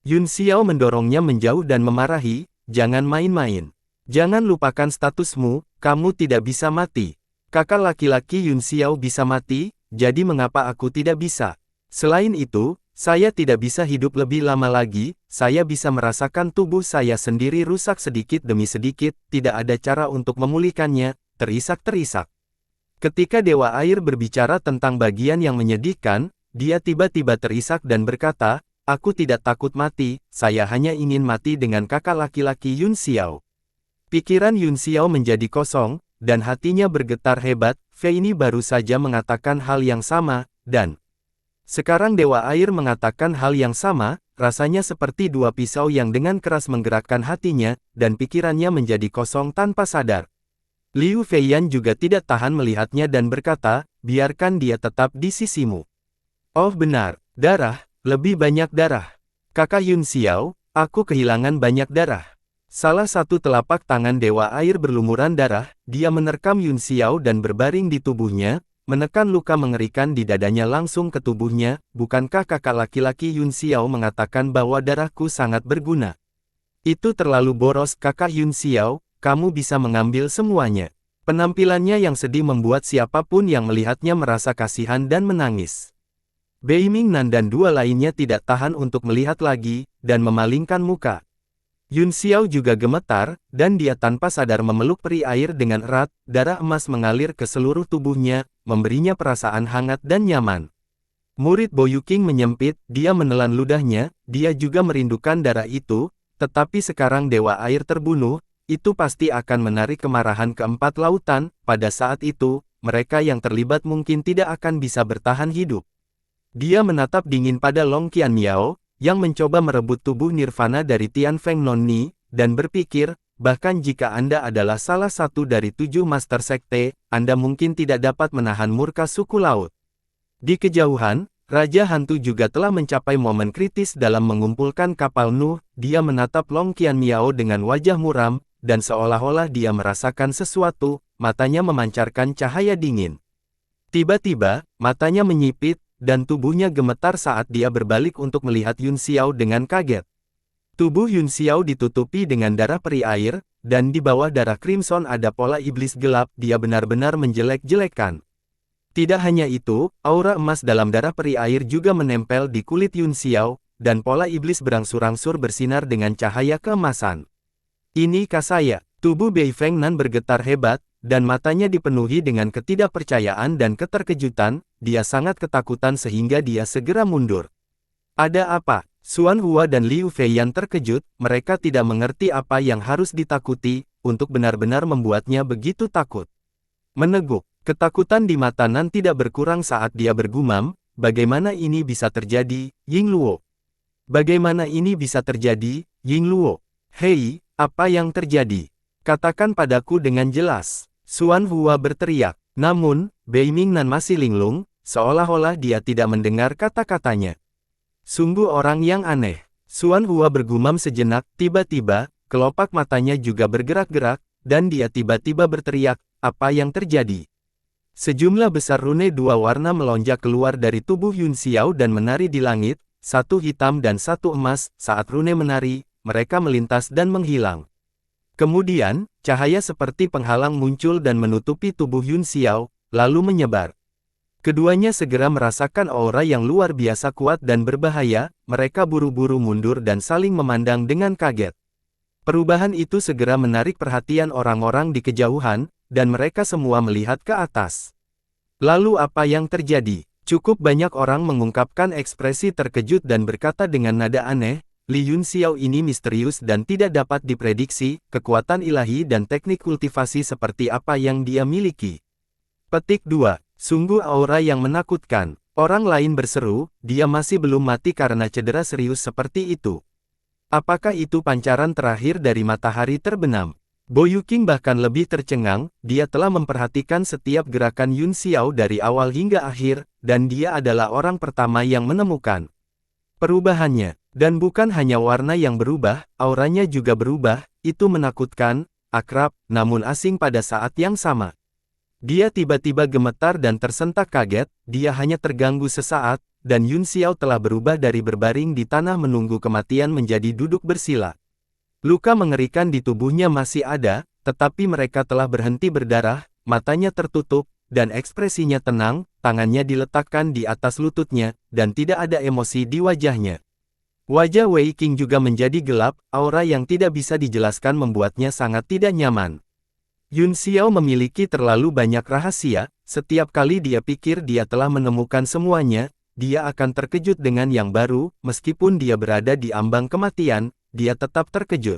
Yun Xiao mendorongnya menjauh dan memarahi, jangan main-main. Jangan lupakan statusmu, kamu tidak bisa mati. Kakak laki-laki Yun Xiao bisa mati, jadi mengapa aku tidak bisa? Selain itu, saya tidak bisa hidup lebih lama lagi, saya bisa merasakan tubuh saya sendiri rusak sedikit demi sedikit, tidak ada cara untuk memulihkannya, terisak-terisak. Ketika Dewa Air berbicara tentang bagian yang menyedihkan, dia tiba-tiba terisak dan berkata, aku tidak takut mati, saya hanya ingin mati dengan kakak laki-laki Yun Xiao. Pikiran Yun Xiao menjadi kosong, dan hatinya bergetar hebat, Fei Ni baru saja mengatakan hal yang sama, dan sekarang Dewa Air mengatakan hal yang sama, rasanya seperti dua pisau yang dengan keras menggerakkan hatinya, dan pikirannya menjadi kosong tanpa sadar. Liu Feiyan juga tidak tahan melihatnya dan berkata, biarkan dia tetap di sisimu. Oh benar, darah, lebih banyak darah. Kakak Yun Xiao, aku kehilangan banyak darah. Salah satu telapak tangan Dewa Air berlumuran darah, dia menerkam Yun Xiao dan berbaring di tubuhnya, menekan luka mengerikan di dadanya langsung ke tubuhnya, bukankah kakak laki-laki Yun Xiao mengatakan bahwa darahku sangat berguna? Itu terlalu boros kakak Yun Xiao, kamu bisa mengambil semuanya. Penampilannya yang sedih membuat siapapun yang melihatnya merasa kasihan dan menangis. Bei Mingnan dan dua lainnya tidak tahan untuk melihat lagi, dan memalingkan muka. Yun Xiao juga gemetar, dan dia tanpa sadar memeluk peri air dengan erat, darah emas mengalir ke seluruh tubuhnya, memberinya perasaan hangat dan nyaman. Murid Bo Yuking menyempit, dia menelan ludahnya, dia juga merindukan darah itu, tetapi sekarang Dewa Air terbunuh, itu pasti akan menarik kemarahan keempat lautan, pada saat itu, mereka yang terlibat mungkin tidak akan bisa bertahan hidup. Dia menatap dingin pada Long Qianmiao, yang mencoba merebut tubuh Nirvana dari Tian Feng Nonni, dan berpikir, bahkan jika Anda adalah salah satu dari 7 Master Sekte, Anda mungkin tidak dapat menahan murka suku laut. Di kejauhan, Raja Hantu juga telah mencapai momen kritis dalam mengumpulkan kapal Nuh, dia menatap Long Qianmiao dengan wajah muram, dan seolah-olah dia merasakan sesuatu, matanya memancarkan cahaya dingin. Tiba-tiba, matanya menyipit, dan tubuhnya gemetar saat dia berbalik untuk melihat Yun Xiao dengan kaget. Tubuh Yun Xiao ditutupi dengan darah peri air, dan di bawah darah Crimson ada pola iblis gelap, dia benar-benar menjelek-jelekan. Tidak hanya itu, aura emas dalam darah peri air juga menempel di kulit Yun Xiao, dan pola iblis berangsur-angsur bersinar dengan cahaya keemasan. Ini saya. Tubuh Bei Feng Nan bergetar hebat, dan matanya dipenuhi dengan ketidakpercayaan dan keterkejutan, dia sangat ketakutan sehingga dia segera mundur. Ada apa? Xuan Hua dan Liu Feiyan terkejut, mereka tidak mengerti apa yang harus ditakuti, untuk benar-benar membuatnya begitu takut. Meneguk, ketakutan di mata Nan tidak berkurang saat dia bergumam, bagaimana ini bisa terjadi, Ying Luo? Bagaimana ini bisa terjadi, Ying Luo? Hei, apa yang terjadi? Katakan padaku dengan jelas. Xuan Hua berteriak. Namun, Bei Mingnan masih linglung, seolah-olah dia tidak mendengar kata-katanya. Sungguh orang yang aneh. Xuan Hua bergumam sejenak, tiba-tiba, kelopak matanya juga bergerak-gerak, dan dia tiba-tiba berteriak, apa yang terjadi? Sejumlah besar rune dua warna melonjak keluar dari tubuh Yun Xiao dan menari di langit, satu hitam dan satu emas, saat rune menari, mereka melintas dan menghilang. Kemudian, cahaya seperti penghalang muncul dan menutupi tubuh Yun Xiao, lalu menyebar. Keduanya segera merasakan aura yang luar biasa kuat dan berbahaya, mereka buru-buru mundur dan saling memandang dengan kaget. Perubahan itu segera menarik perhatian orang-orang di kejauhan, dan mereka semua melihat ke atas. Lalu apa yang terjadi? Cukup banyak orang mengungkapkan ekspresi terkejut dan berkata dengan nada aneh, Li Yunxiao ini misterius dan tidak dapat diprediksi, kekuatan ilahi dan teknik kultivasi seperti apa yang dia miliki. Petik 2. Sungguh aura yang menakutkan. Orang lain berseru, dia masih belum mati karena cedera serius seperti itu. Apakah itu pancaran terakhir dari matahari terbenam? Bo Yuqing bahkan lebih tercengang, dia telah memperhatikan setiap gerakan Yun Xiao dari awal hingga akhir, dan dia adalah orang pertama yang menemukan perubahannya. Dan bukan hanya warna yang berubah, auranya juga berubah, itu menakutkan, akrab, namun asing pada saat yang sama. Dia tiba-tiba gemetar dan tersentak kaget, dia hanya terganggu sesaat, dan Yun Xiao telah berubah dari berbaring di tanah menunggu kematian menjadi duduk bersila. Luka mengerikan di tubuhnya masih ada, tetapi mereka telah berhenti berdarah, matanya tertutup, dan ekspresinya tenang, tangannya diletakkan di atas lututnya, dan tidak ada emosi di wajahnya. Wajah Wei Qing juga menjadi gelap, aura yang tidak bisa dijelaskan membuatnya sangat tidak nyaman. Yun Xiao memiliki terlalu banyak rahasia, setiap kali dia pikir dia telah menemukan semuanya, dia akan terkejut dengan yang baru, meskipun dia berada di ambang kematian, dia tetap terkejut.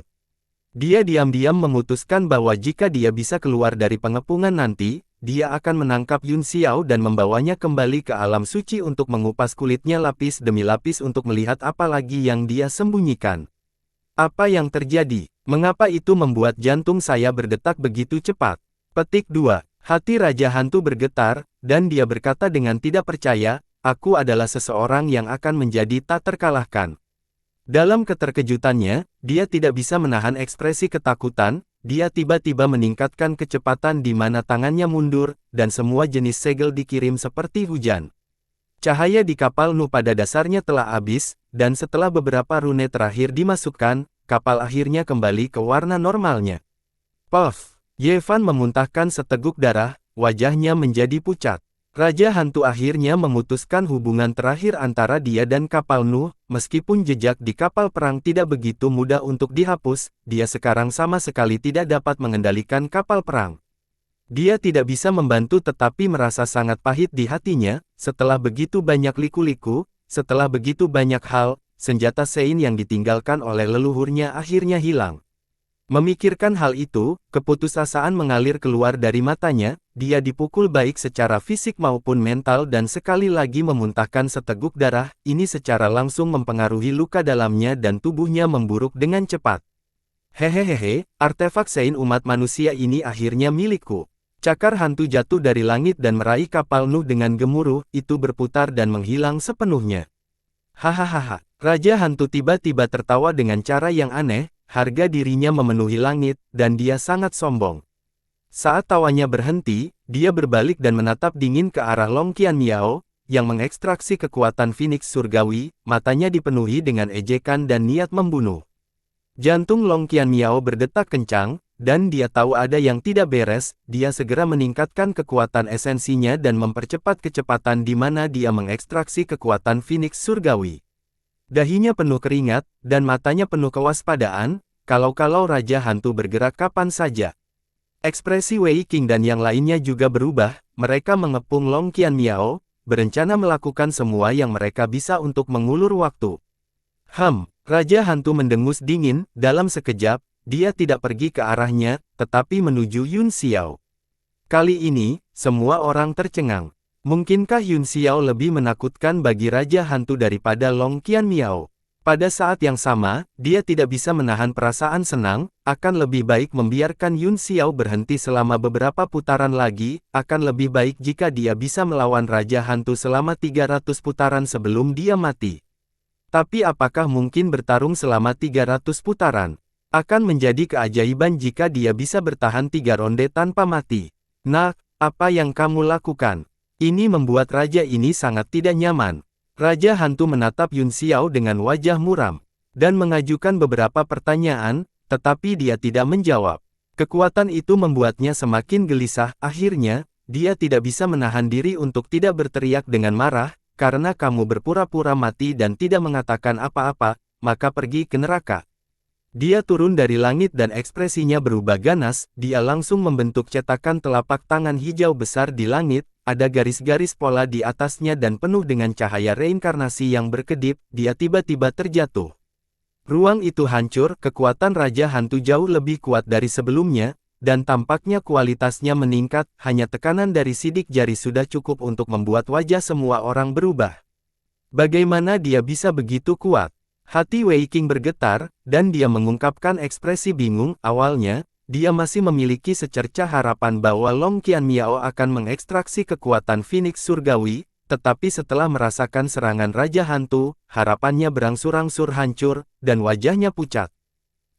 Dia diam-diam memutuskan bahwa jika dia bisa keluar dari pengepungan nanti, dia akan menangkap Yun Xiao dan membawanya kembali ke alam suci untuk mengupas kulitnya lapis demi lapis untuk melihat apa lagi yang dia sembunyikan. Apa yang terjadi? Mengapa itu membuat jantung saya berdetak begitu cepat? Petik 2. Hati Raja Hantu bergetar, dan dia berkata dengan tidak percaya, aku adalah seseorang yang akan menjadi tak terkalahkan. Dalam keterkejutannya, dia tidak bisa menahan ekspresi ketakutan, dia tiba-tiba meningkatkan kecepatan di mana tangannya mundur, dan semua jenis segel dikirim seperti hujan. Cahaya di kapal Nu pada dasarnya telah habis, dan setelah beberapa rune terakhir dimasukkan, kapal akhirnya kembali ke warna normalnya. Puff! Ye Fan memuntahkan seteguk darah, wajahnya menjadi pucat. Raja Hantu akhirnya memutuskan hubungan terakhir antara dia dan kapal Nu, meskipun jejak di kapal perang tidak begitu mudah untuk dihapus, dia sekarang sama sekali tidak dapat mengendalikan kapal perang. Dia tidak bisa membantu tetapi merasa sangat pahit di hatinya, setelah begitu banyak liku-liku, setelah begitu banyak hal, senjata Sein yang ditinggalkan oleh leluhurnya akhirnya hilang. Memikirkan hal itu, keputusasaan mengalir keluar dari matanya, dia dipukul baik secara fisik maupun mental dan sekali lagi memuntahkan seteguk darah, ini secara langsung mempengaruhi luka dalamnya dan tubuhnya memburuk dengan cepat. Hehehehe, artefak Sein umat manusia ini akhirnya milikku. Cakar hantu jatuh dari langit dan meraih kapal Nu dengan gemuruh, itu berputar dan menghilang sepenuhnya. Hahaha, Raja Hantu tiba-tiba tertawa dengan cara yang aneh, harga dirinya memenuhi langit, dan dia sangat sombong. Saat tawanya berhenti, dia berbalik dan menatap dingin ke arah Long Qianmiao, yang mengekstraksi kekuatan Phoenix Surgawi, matanya dipenuhi dengan ejekan dan niat membunuh. Jantung Long Qianmiao berdetak kencang, dan dia tahu ada yang tidak beres, dia segera meningkatkan kekuatan esensinya dan mempercepat kecepatan di mana dia mengekstraksi kekuatan Phoenix Surgawi. Dahinya penuh keringat, dan matanya penuh kewaspadaan, kalau-kalau Raja Hantu bergerak kapan saja. Ekspresi Wei Qing dan yang lainnya juga berubah, mereka mengepung Long Qianmiao, berencana melakukan semua yang mereka bisa untuk mengulur waktu. Raja Hantu mendengus dingin, dalam sekejap, dia tidak pergi ke arahnya, tetapi menuju Yun Xiao. Kali ini, semua orang tercengang. Mungkinkah Yun Xiao lebih menakutkan bagi Raja Hantu daripada Long Qianmiao? Pada saat yang sama, dia tidak bisa menahan perasaan senang, akan lebih baik membiarkan Yun Xiao berhenti selama beberapa putaran lagi, akan lebih baik jika dia bisa melawan Raja Hantu selama 300 putaran sebelum dia mati. Tapi apakah mungkin bertarung selama 300 putaran? Akan menjadi keajaiban jika dia bisa bertahan 3 ronde tanpa mati. Nah, apa yang kamu lakukan? Ini membuat raja ini sangat tidak nyaman. Raja Hantu menatap Yun Xiao dengan wajah muram, dan mengajukan beberapa pertanyaan, tetapi dia tidak menjawab. Kekuatan itu membuatnya semakin gelisah, akhirnya, dia tidak bisa menahan diri untuk tidak berteriak dengan marah, karena kamu berpura-pura mati dan tidak mengatakan apa-apa, maka pergi ke neraka. Dia turun dari langit dan ekspresinya berubah ganas, dia langsung membentuk cetakan telapak tangan hijau besar di langit, ada garis-garis pola di atasnya dan penuh dengan cahaya reinkarnasi yang berkedip, dia tiba-tiba terjatuh. Ruang itu hancur, kekuatan Raja Hantu jauh lebih kuat dari sebelumnya, dan tampaknya kualitasnya meningkat, hanya tekanan dari sidik jari sudah cukup untuk membuat wajah semua orang berubah. Bagaimana dia bisa begitu kuat? Hati Wei Qing bergetar, dan dia mengungkapkan ekspresi bingung. Awalnya, dia masih memiliki secercah harapan bahwa Long Qianmiao akan mengekstraksi kekuatan Phoenix Surgawi, tetapi setelah merasakan serangan Raja Hantu, harapannya berangsur-angsur hancur, dan wajahnya pucat.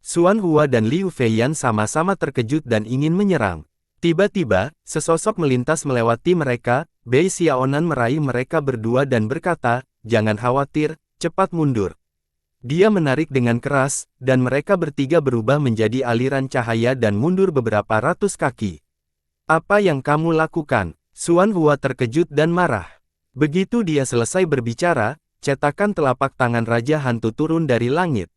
Xuan Hua dan Liu Feiyan sama-sama terkejut dan ingin menyerang. Tiba-tiba, sesosok melintas melewati mereka, Bei Xiaonan meraih mereka berdua dan berkata, "Jangan khawatir, cepat mundur." Dia menarik dengan keras, dan mereka bertiga berubah menjadi aliran cahaya dan mundur beberapa ratus kaki. "Apa yang kamu lakukan?" Xuan Hua terkejut dan marah. Begitu dia selesai berbicara, cetakan telapak tangan Raja Hantu turun dari langit.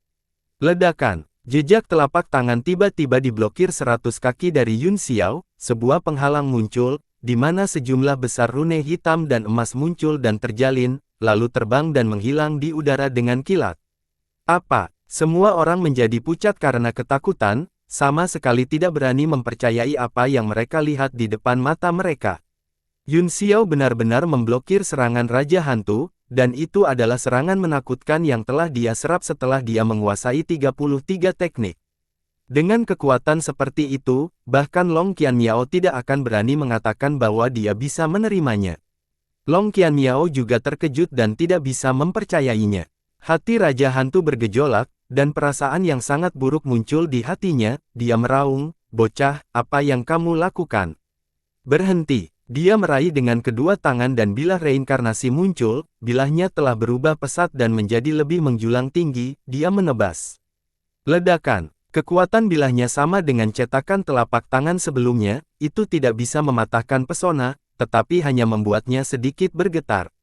Ledakan, jejak telapak tangan tiba-tiba diblokir 100 kaki dari Yun Xiao, sebuah penghalang muncul, di mana sejumlah besar rune hitam dan emas muncul dan terjalin, lalu terbang dan menghilang di udara dengan kilat. Apa? Semua orang menjadi pucat karena ketakutan, sama sekali tidak berani mempercayai apa yang mereka lihat di depan mata mereka. Yun Xiao benar-benar memblokir serangan Raja Hantu, dan itu adalah serangan menakutkan yang telah dia serap setelah dia menguasai 33 teknik. Dengan kekuatan seperti itu, bahkan Long Qianmiao tidak akan berani mengatakan bahwa dia bisa menerimanya. Long Qianmiao juga terkejut dan tidak bisa mempercayainya. Hati Raja Hantu bergejolak, dan perasaan yang sangat buruk muncul di hatinya. Dia meraung, "Bocah, apa yang kamu lakukan? Berhenti!" Dia meraih dengan kedua tangan dan bilah reinkarnasi muncul, bilahnya telah berubah pesat dan menjadi lebih menjulang tinggi, dia menebas. Ledakan, kekuatan bilahnya sama dengan cetakan telapak tangan sebelumnya, itu tidak bisa mematahkan pesona, tetapi hanya membuatnya sedikit bergetar.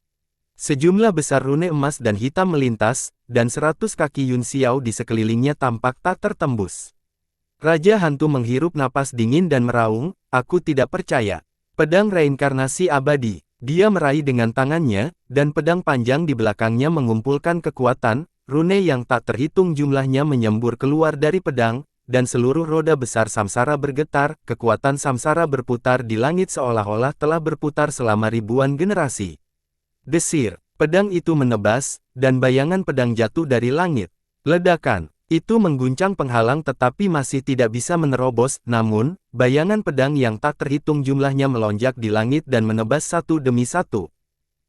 Sejumlah besar rune emas dan hitam melintas, dan 100 kaki Yun Xiao di sekelilingnya tampak tak tertembus. Raja Hantu menghirup napas dingin dan meraung, "Aku tidak percaya." Pedang reinkarnasi abadi. Dia meraih dengan tangannya, dan pedang panjang di belakangnya mengumpulkan kekuatan, rune yang tak terhitung jumlahnya menyembur keluar dari pedang, dan seluruh roda besar samsara bergetar, kekuatan samsara berputar di langit seolah-olah telah berputar selama ribuan generasi. Desir, pedang itu menebas, dan bayangan pedang jatuh dari langit. Ledakan, itu mengguncang penghalang tetapi masih tidak bisa menerobos, namun, bayangan pedang yang tak terhitung jumlahnya melonjak di langit dan menebas satu demi satu.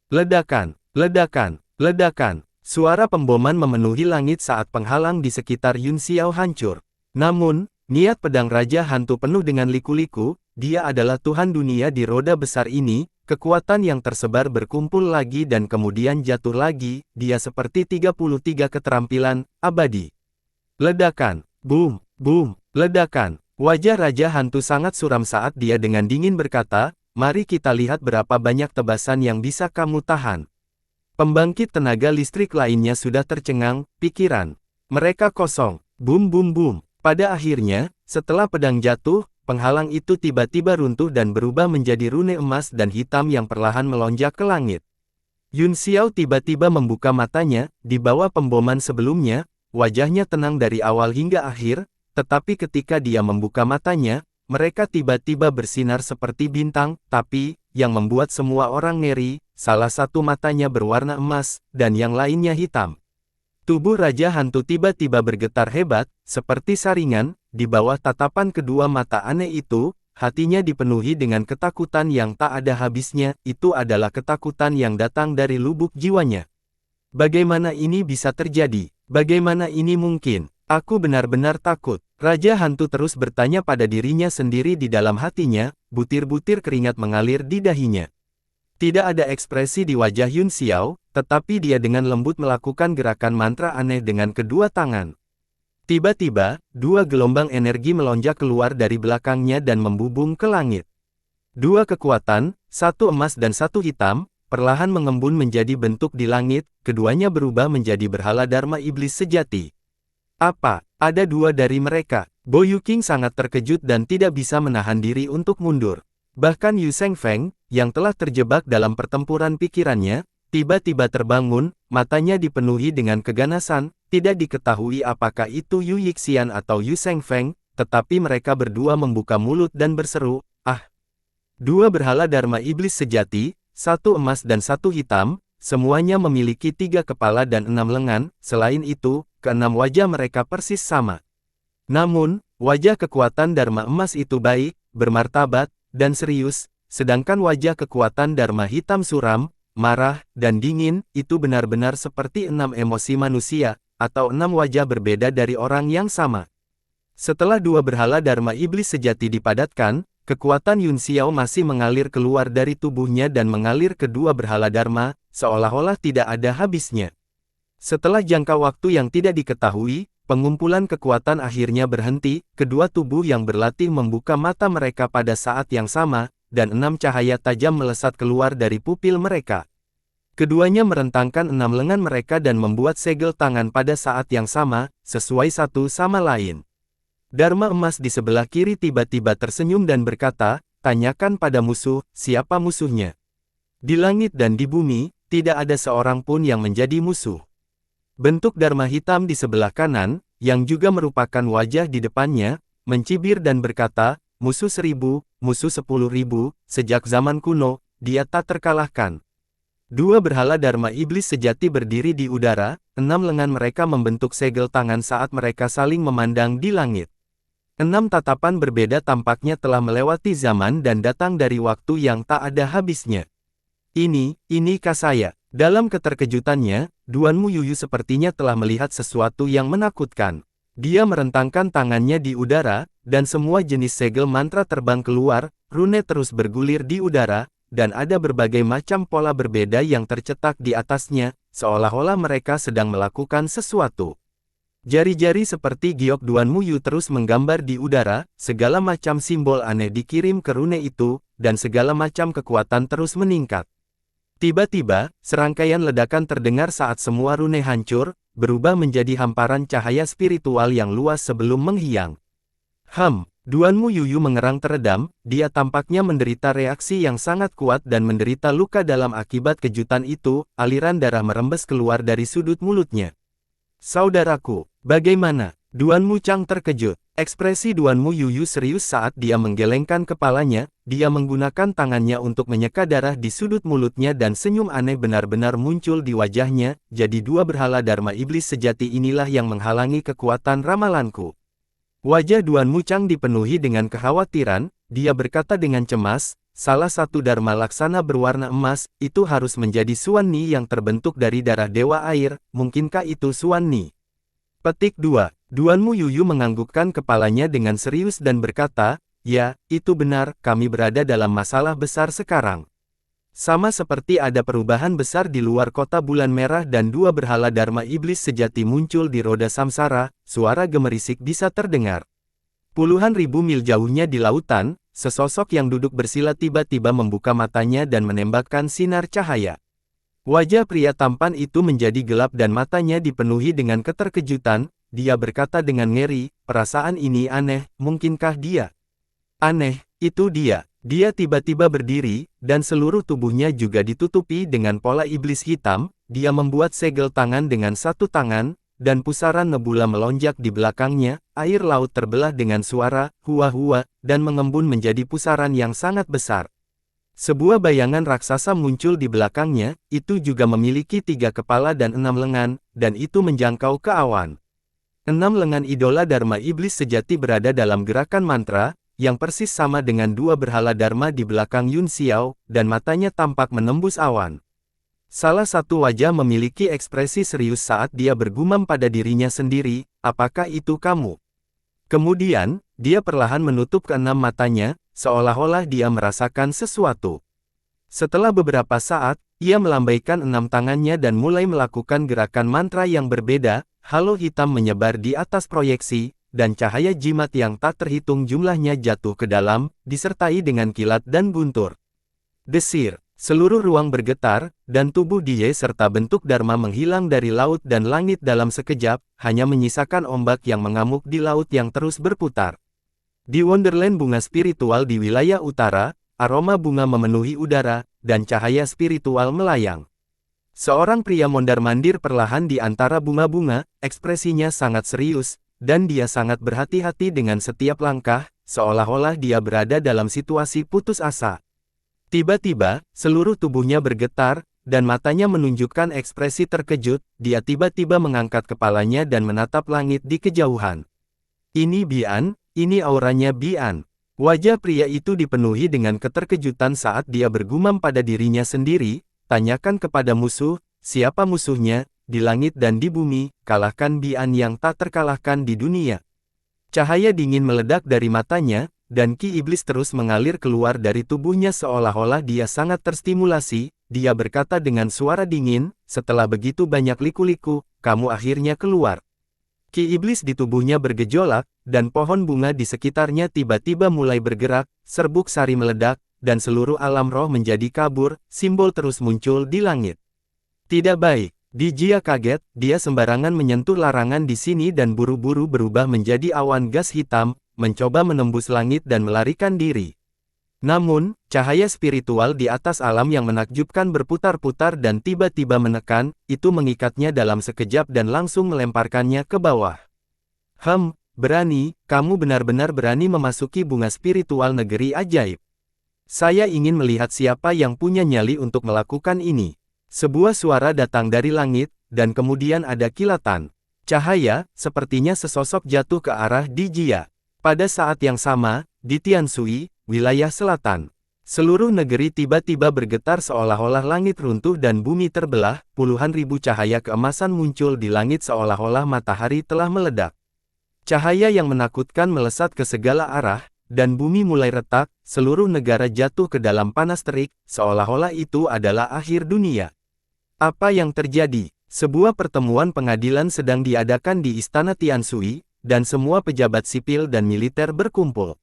Ledakan, ledakan, ledakan, suara pemboman memenuhi langit saat penghalang di sekitar Yun Xiao hancur. Namun, niat pedang Raja Hantu penuh dengan liku-liku, dia adalah Tuhan dunia di roda besar ini. Kekuatan yang tersebar berkumpul lagi dan kemudian jatuh lagi, dia seperti 33 keterampilan abadi. Ledakan, boom, boom, ledakan. Wajah Raja Hantu sangat suram saat dia dengan dingin berkata, "Mari kita lihat berapa banyak tebasan yang bisa kamu tahan." Pembangkit tenaga listrik lainnya sudah tercengang, pikiran mereka kosong. Boom boom boom. Pada akhirnya, setelah pedang jatuh, penghalang itu tiba-tiba runtuh dan berubah menjadi rune emas dan hitam yang perlahan melonjak ke langit. Yun Xiao tiba-tiba membuka matanya, di bawah pemboman sebelumnya, wajahnya tenang dari awal hingga akhir, tetapi ketika dia membuka matanya, mereka tiba-tiba bersinar seperti bintang, tapi, yang membuat semua orang ngeri, salah satu matanya berwarna emas, dan yang lainnya hitam. Tubuh Raja Hantu tiba-tiba bergetar hebat, seperti saringan, di bawah tatapan kedua mata aneh itu, hatinya dipenuhi dengan ketakutan yang tak ada habisnya, itu adalah ketakutan yang datang dari lubuk jiwanya. Bagaimana ini bisa terjadi? Bagaimana ini mungkin? Aku benar-benar takut. Raja Hantu terus bertanya pada dirinya sendiri di dalam hatinya, butir-butir keringat mengalir di dahinya. Tidak ada ekspresi di wajah Yun Xiao, tetapi dia dengan lembut melakukan gerakan mantra aneh dengan kedua tangan. Tiba-tiba, dua gelombang energi melonjak keluar dari belakangnya dan membubung ke langit. Dua kekuatan, satu emas dan satu hitam, perlahan mengembun menjadi bentuk di langit, keduanya berubah menjadi berhala Dharma Iblis sejati. Apa? Ada dua dari mereka? Bo Yuqing sangat terkejut dan tidak bisa menahan diri untuk mundur. Bahkan Yu Shengfeng, yang telah terjebak dalam pertempuran pikirannya, tiba-tiba terbangun, matanya dipenuhi dengan keganasan, tidak diketahui apakah itu Yu Yixian atau Yu Shengfeng, tetapi mereka berdua membuka mulut dan berseru, "Ah!" Dua berhala Dharma Iblis sejati, satu emas dan satu hitam, semuanya memiliki 3 kepala dan 6 lengan, selain itu, keenam wajah mereka persis sama. Namun, wajah kekuatan Dharma emas itu baik, bermartabat, dan serius, sedangkan wajah kekuatan Dharma hitam suram, marah, dan dingin, itu benar-benar seperti 6 emosi manusia, atau 6 wajah berbeda dari orang yang sama. Setelah dua berhala Dharma Iblis sejati dipadatkan, kekuatan Yun Xiao masih mengalir keluar dari tubuhnya dan mengalir ke dua berhala Dharma, seolah-olah tidak ada habisnya. Setelah jangka waktu yang tidak diketahui, pengumpulan kekuatan akhirnya berhenti, kedua tubuh yang berlatih membuka mata mereka pada saat yang sama, dan 6 cahaya tajam melesat keluar dari pupil mereka. Keduanya merentangkan 6 lengan mereka dan membuat segel tangan pada saat yang sama, sesuai satu sama lain. Dharma emas di sebelah kiri tiba-tiba tersenyum dan berkata, "Tanyakan pada musuh, siapa musuhnya?" Di langit dan di bumi, tidak ada seorang pun yang menjadi musuh. Bentuk Dharma hitam di sebelah kanan, yang juga merupakan wajah di depannya, mencibir dan berkata, "Musuh 1000, musuh 10.000, sejak zaman kuno, dia tak terkalahkan." Dua berhala Dharma Iblis sejati berdiri di udara, 6 lengan mereka membentuk segel tangan saat mereka saling memandang di langit. 6 tatapan berbeda tampaknya telah melewati zaman dan datang dari waktu yang tak ada habisnya. Ini kah saya?" Dalam keterkejutannya, Duan Mu Yuyu sepertinya telah melihat sesuatu yang menakutkan. Dia merentangkan tangannya di udara, dan semua jenis segel mantra terbang keluar, rune terus bergulir di udara, dan ada berbagai macam pola berbeda yang tercetak di atasnya, seolah-olah mereka sedang melakukan sesuatu. Jari-jari seperti giok Duan Mu Yu terus menggambar di udara, segala macam simbol aneh dikirim ke rune itu, dan segala macam kekuatan terus meningkat. Tiba-tiba, serangkaian ledakan terdengar saat semua rune hancur, berubah menjadi hamparan cahaya spiritual yang luas sebelum menghilang. Duan Mu Yuyu mengerang teredam, dia tampaknya menderita reaksi yang sangat kuat dan menderita luka dalam akibat kejutan itu, aliran darah merembes keluar dari sudut mulutnya. "Saudaraku, bagaimana?" Duan Mu Chang terkejut. Ekspresi Duan Mu Yuyu serius saat dia menggelengkan kepalanya, dia menggunakan tangannya untuk menyeka darah di sudut mulutnya dan senyum aneh benar-benar muncul di wajahnya, jadi dua berhala Dharma Iblis sejati inilah yang menghalangi kekuatan ramalanku. Wajah Duan Mu Chang dipenuhi dengan kekhawatiran, dia berkata dengan cemas, "Salah satu Dharma Laksana berwarna emas, itu harus menjadi Suan Ni yang terbentuk dari darah Dewa Air, mungkinkah itu Suan Ni?" Petik 2. Duan Mu Yuyu menganggukkan kepalanya dengan serius dan berkata, "Ya, itu benar, kami berada dalam masalah besar sekarang. Sama seperti ada perubahan besar di luar kota bulan merah dan dua berhala Dharma Iblis sejati muncul di roda samsara, suara gemerisik bisa terdengar. Puluhan ribu mil jauhnya di lautan, sesosok yang duduk bersila tiba-tiba membuka matanya dan menembakkan sinar cahaya. Wajah pria tampan itu menjadi gelap dan matanya dipenuhi dengan keterkejutan, dia berkata dengan ngeri, perasaan ini aneh, mungkinkah dia? Aneh, itu dia. Dia tiba-tiba berdiri, dan seluruh tubuhnya juga ditutupi dengan pola iblis hitam, dia membuat segel tangan dengan satu tangan, dan pusaran nebula melonjak di belakangnya, air laut terbelah dengan suara, hua-hua, dan mengembun menjadi pusaran yang sangat besar. Sebuah bayangan raksasa muncul di belakangnya, itu juga memiliki 3 kepala dan 6 lengan, dan itu menjangkau ke awan. 6 lengan idola Dharma Iblis sejati berada dalam gerakan mantra, yang persis sama dengan dua berhala Dharma di belakang Yun Xiao, dan matanya tampak menembus awan. Salah satu wajah memiliki ekspresi serius saat dia bergumam pada dirinya sendiri, apakah itu kamu? Kemudian, dia perlahan menutup keenam matanya, seolah-olah dia merasakan sesuatu. Setelah beberapa saat, ia melambaikan 6 tangannya dan mulai melakukan gerakan mantra yang berbeda, halo hitam menyebar di atas proyeksi, dan cahaya jimat yang tak terhitung jumlahnya jatuh ke dalam, disertai dengan kilat dan guntur. Desir, seluruh ruang bergetar, dan tubuh Dia serta bentuk Dharma menghilang dari laut dan langit dalam sekejap, hanya menyisakan ombak yang mengamuk di laut yang terus berputar. Di Wonderland bunga spiritual di wilayah utara, aroma bunga memenuhi udara, dan cahaya spiritual melayang. Seorang pria mondar-mandir perlahan di antara bunga-bunga, ekspresinya sangat serius, dan dia sangat berhati-hati dengan setiap langkah, seolah-olah dia berada dalam situasi putus asa. Tiba-tiba, seluruh tubuhnya bergetar, dan matanya menunjukkan ekspresi terkejut, dia tiba-tiba mengangkat kepalanya dan menatap langit di kejauhan. Ini Bian, ini auranya Bian. Wajah pria itu dipenuhi dengan keterkejutan saat dia bergumam pada dirinya sendiri, tanyakan kepada musuh, siapa musuhnya, di langit dan di bumi, kalahkan Bian yang tak terkalahkan di dunia. Cahaya dingin meledak dari matanya, dan ki iblis terus mengalir keluar dari tubuhnya seolah-olah dia sangat terstimulasi. Dia berkata dengan suara dingin, setelah begitu banyak liku-liku, kamu akhirnya keluar. Ki iblis di tubuhnya bergejolak, dan pohon bunga di sekitarnya tiba-tiba mulai bergerak, serbuk sari meledak, dan seluruh alam roh menjadi kabur, simbol terus muncul di langit. Tidak baik. Dia kaget, dia sembarangan menyentuh larangan di sini dan buru-buru berubah menjadi awan gas hitam, mencoba menembus langit dan melarikan diri. Namun, cahaya spiritual di atas alam yang menakjubkan berputar-putar dan tiba-tiba menekan, itu mengikatnya dalam sekejap dan langsung melemparkannya ke bawah. Berani, kamu benar-benar berani memasuki bunga spiritual negeri ajaib. Saya ingin melihat siapa yang punya nyali untuk melakukan ini. Sebuah suara datang dari langit, dan kemudian ada kilatan. Cahaya, sepertinya sesosok jatuh ke arah Dijia. Pada saat yang sama, di Tianshui, wilayah selatan, seluruh negeri tiba-tiba bergetar seolah-olah langit runtuh dan bumi terbelah, puluhan ribu cahaya keemasan muncul di langit seolah-olah matahari telah meledak. Cahaya yang menakutkan melesat ke segala arah, dan bumi mulai retak, seluruh negara jatuh ke dalam panas terik, seolah-olah itu adalah akhir dunia. Apa yang terjadi? Sebuah pertemuan pengadilan sedang diadakan di Istana Tianshui, dan semua pejabat sipil dan militer berkumpul.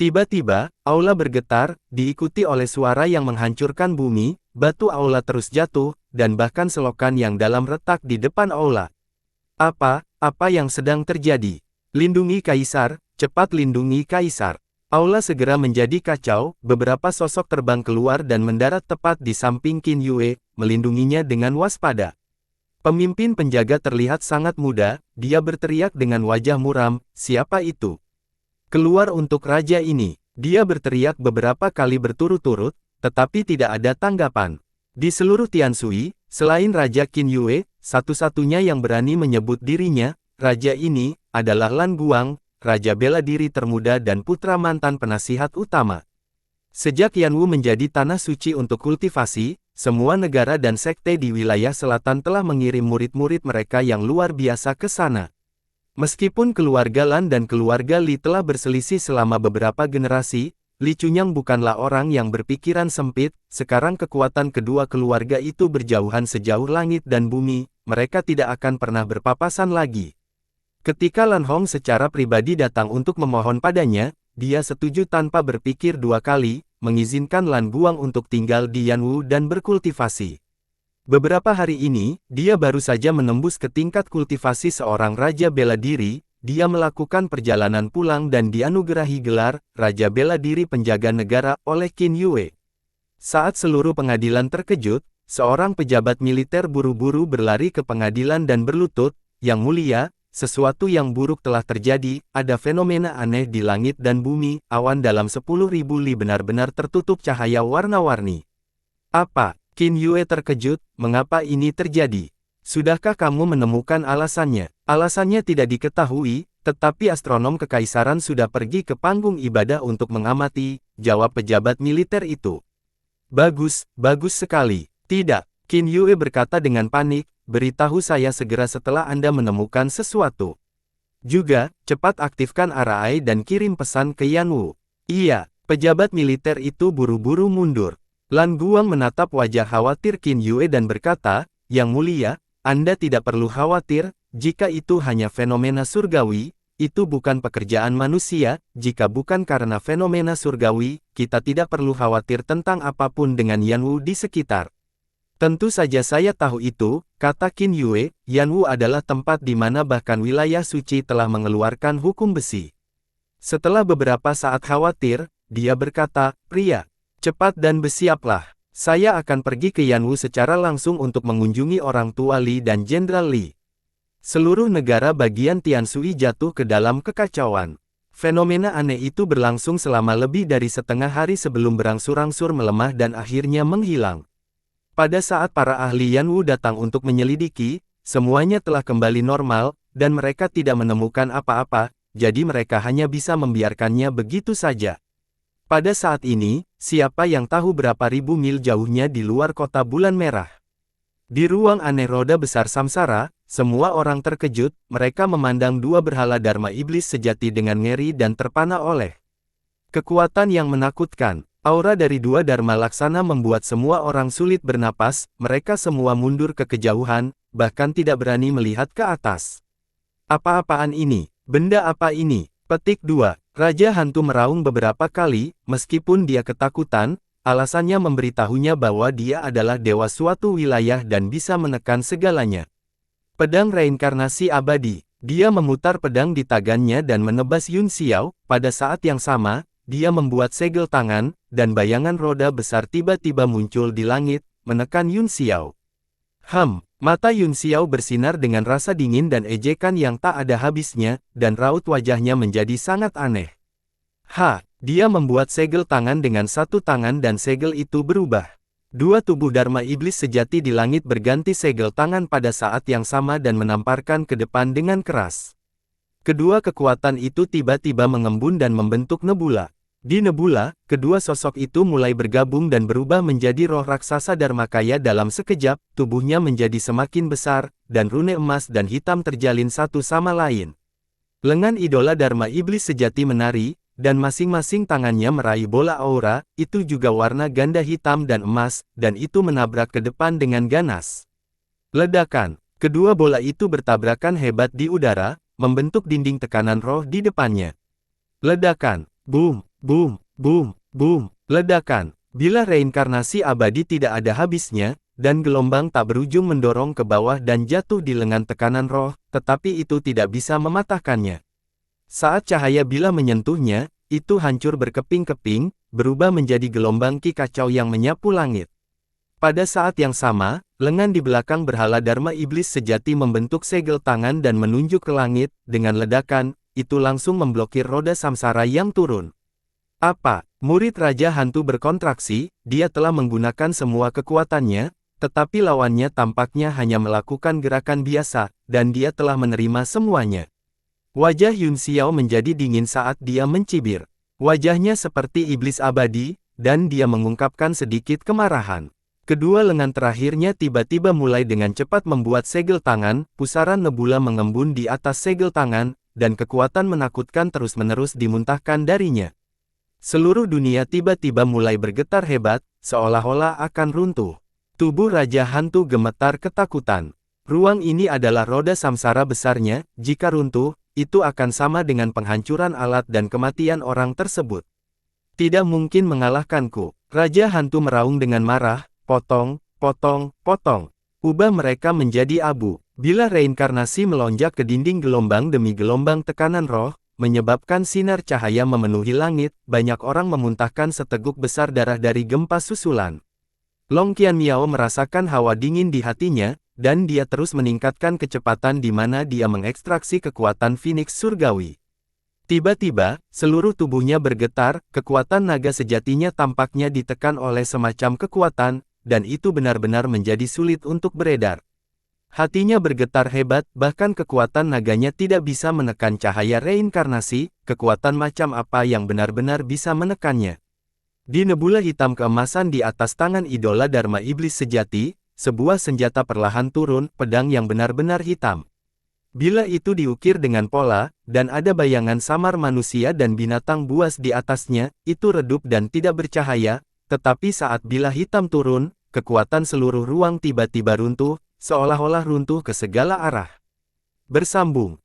Tiba-tiba, aula bergetar, diikuti oleh suara yang menghancurkan bumi, batu aula terus jatuh, dan bahkan selokan yang dalam retak di depan aula. Apa yang sedang terjadi? Lindungi Kaisar, cepat lindungi Kaisar. Aula segera menjadi kacau, beberapa sosok terbang keluar dan mendarat tepat di samping Qin Yue, melindunginya dengan waspada. Pemimpin penjaga terlihat sangat muda, dia berteriak dengan wajah muram, siapa itu? Keluar untuk raja ini. Dia berteriak beberapa kali berturut-turut, tetapi tidak ada tanggapan. Di seluruh Tianshui, selain Raja Qin Yue, satu-satunya yang berani menyebut dirinya, raja ini, adalah Lan Guang, raja bela diri termuda dan putra mantan penasihat utama. Sejak Yanwu menjadi tanah suci untuk kultivasi, semua negara dan sekte di wilayah selatan telah mengirim murid-murid mereka yang luar biasa ke sana. Meskipun keluarga Lan dan keluarga Li telah berselisih selama beberapa generasi, Li Chunyang bukanlah orang yang berpikiran sempit, sekarang kekuatan kedua keluarga itu berjauhan sejauh langit dan bumi, mereka tidak akan pernah berpapasan lagi. Ketika Lan Hong secara pribadi datang untuk memohon padanya, dia setuju tanpa berpikir dua kali, mengizinkan Lan Guang untuk tinggal di Yanwu dan berkultivasi. Beberapa hari ini, dia baru saja menembus ke tingkat kultivasi seorang raja bela diri, dia melakukan perjalanan pulang dan dianugerahi gelar, Raja Bela Diri Penjaga Negara, oleh Qin Yue. Saat seluruh pengadilan terkejut, seorang pejabat militer buru-buru berlari ke pengadilan dan berlutut, Yang Mulia, sesuatu yang buruk telah terjadi, ada fenomena aneh di langit dan bumi, awan dalam 10.000 li benar-benar tertutup cahaya warna-warni. Apa? Qin Yue terkejut, mengapa ini terjadi? Sudahkah kamu menemukan alasannya? Alasannya tidak diketahui, tetapi astronom kekaisaran sudah pergi ke panggung ibadah untuk mengamati, jawab pejabat militer itu. Bagus, bagus sekali. Tidak, Qin Yue berkata dengan panik, beritahu saya segera setelah Anda menemukan sesuatu. Juga, cepat aktifkan RAI dan kirim pesan ke Yanwu. Iya, pejabat militer itu buru-buru mundur. Lan Guang menatap wajah khawatir Qin Yue dan berkata, Yang Mulia, Anda tidak perlu khawatir, jika itu hanya fenomena surgawi, itu bukan pekerjaan manusia. Jika bukan karena fenomena surgawi, kita tidak perlu khawatir tentang apapun dengan Yanwu di sekitar. Tentu saja saya tahu itu, kata Qin Yue. Yanwu adalah tempat di mana bahkan wilayah suci telah mengeluarkan hukum besi. Setelah beberapa saat khawatir, dia berkata, "Pria, cepat dan bersiaplah. Saya akan pergi ke Yanwu secara langsung untuk mengunjungi orang tua Li dan Jenderal Li." Seluruh negara bagian Tianshui jatuh ke dalam kekacauan. Fenomena aneh itu berlangsung selama lebih dari setengah hari sebelum berangsur-angsur melemah dan akhirnya menghilang. Pada saat para ahli Yanwu datang untuk menyelidiki, semuanya telah kembali normal, dan mereka tidak menemukan apa-apa, jadi mereka hanya bisa membiarkannya begitu saja. Pada saat ini, siapa yang tahu berapa ribu mil jauhnya di luar kota bulan merah? Di ruang aneh roda besar samsara, semua orang terkejut. Mereka memandang dua berhala Dharma iblis sejati dengan ngeri dan terpana oleh kekuatan yang menakutkan. Aura dari dua Dharma laksana membuat semua orang sulit bernapas. Mereka semua mundur ke kejauhan, bahkan tidak berani melihat ke atas. Apa-apaan ini? Benda apa ini? Petik 2. Raja Hantu meraung beberapa kali, meskipun dia ketakutan. Alasannya memberitahunya bahwa dia adalah dewa suatu wilayah dan bisa menekan segalanya. Pedang reinkarnasi abadi. Dia memutar pedang di tangannya dan menebas Yun Xiao. Pada saat yang sama, dia membuat segel tangan, dan bayangan roda besar tiba-tiba muncul di langit, menekan Yun Xiao. Mata Yun Xiao bersinar dengan rasa dingin dan ejekan yang tak ada habisnya, dan raut wajahnya menjadi sangat aneh. Dia membuat segel tangan dengan satu tangan dan segel itu berubah. Dua tubuh Dharma iblis sejati di langit berganti segel tangan pada saat yang sama dan menamparkan ke depan dengan keras. Kedua kekuatan itu tiba-tiba mengembun dan membentuk nebula. Di nebula, kedua sosok itu mulai bergabung dan berubah menjadi roh raksasa Dharmakaya dalam sekejap. Tubuhnya menjadi semakin besar, dan rune emas dan hitam terjalin satu sama lain. Lengan idola Dharma iblis sejati menari, dan masing-masing tangannya meraih bola aura, itu juga warna ganda hitam dan emas, dan itu menabrak ke depan dengan ganas. Ledakan. Kedua bola itu bertabrakan hebat di udara, membentuk dinding tekanan roh di depannya. Ledakan. Boom, boom, boom, boom. Ledakan. Bila reinkarnasi abadi tidak ada habisnya, dan gelombang tak berujung mendorong ke bawah dan jatuh di lengan tekanan roh, tetapi itu tidak bisa mematahkannya. Saat cahaya bila menyentuhnya, itu hancur berkeping-keping, berubah menjadi gelombang ki kacau yang menyapu langit. Pada saat yang sama, lengan di belakang berhala Dharma iblis sejati membentuk segel tangan dan menunjuk ke langit. Dengan ledakan, itu langsung memblokir roda samsara yang turun. Apa? Murid Raja Hantu berkontraksi. Dia telah menggunakan semua kekuatannya, tetapi lawannya tampaknya hanya melakukan gerakan biasa, dan dia telah menerima semuanya. Wajah Yun Xiao menjadi dingin saat dia mencibir. Wajahnya seperti iblis abadi, dan dia mengungkapkan sedikit kemarahan. Kedua lengan terakhirnya tiba-tiba mulai dengan cepat membuat segel tangan. Pusaran nebula mengembun di atas segel tangan, dan kekuatan menakutkan terus-menerus dimuntahkan darinya. Seluruh dunia tiba-tiba mulai bergetar hebat, seolah-olah akan runtuh. Tubuh Raja Hantu gemetar ketakutan. Ruang ini adalah roda samsara besarnya. Jika runtuh, itu akan sama dengan penghancuran alat dan kematian orang tersebut. Tidak mungkin mengalahkanku. Raja Hantu meraung dengan marah. Potong, potong, potong. Ubah mereka menjadi abu. Bila reinkarnasi melonjak ke dinding gelombang demi gelombang tekanan roh, menyebabkan sinar cahaya memenuhi langit, banyak orang memuntahkan seteguk besar darah dari gempa susulan. Long Qianmiao merasakan hawa dingin di hatinya, dan dia terus meningkatkan kecepatan di mana dia mengekstraksi kekuatan Phoenix surgawi. Tiba-tiba, seluruh tubuhnya bergetar, kekuatan naga sejatinya tampaknya ditekan oleh semacam kekuatan, dan itu benar-benar menjadi sulit untuk beredar. Hatinya bergetar hebat, bahkan kekuatan naganya tidak bisa menekan cahaya reinkarnasi. Kekuatan macam apa yang benar-benar bisa menekannya? Di nebula hitam keemasan di atas tangan idola Dharma iblis sejati, sebuah senjata perlahan turun, pedang yang benar-benar hitam. Bila itu diukir dengan pola, dan ada bayangan samar manusia dan binatang buas di atasnya, itu redup dan tidak bercahaya, tetapi saat bila hitam turun, kekuatan seluruh ruang tiba-tiba runtuh, seolah-olah runtuh ke segala arah. Bersambung.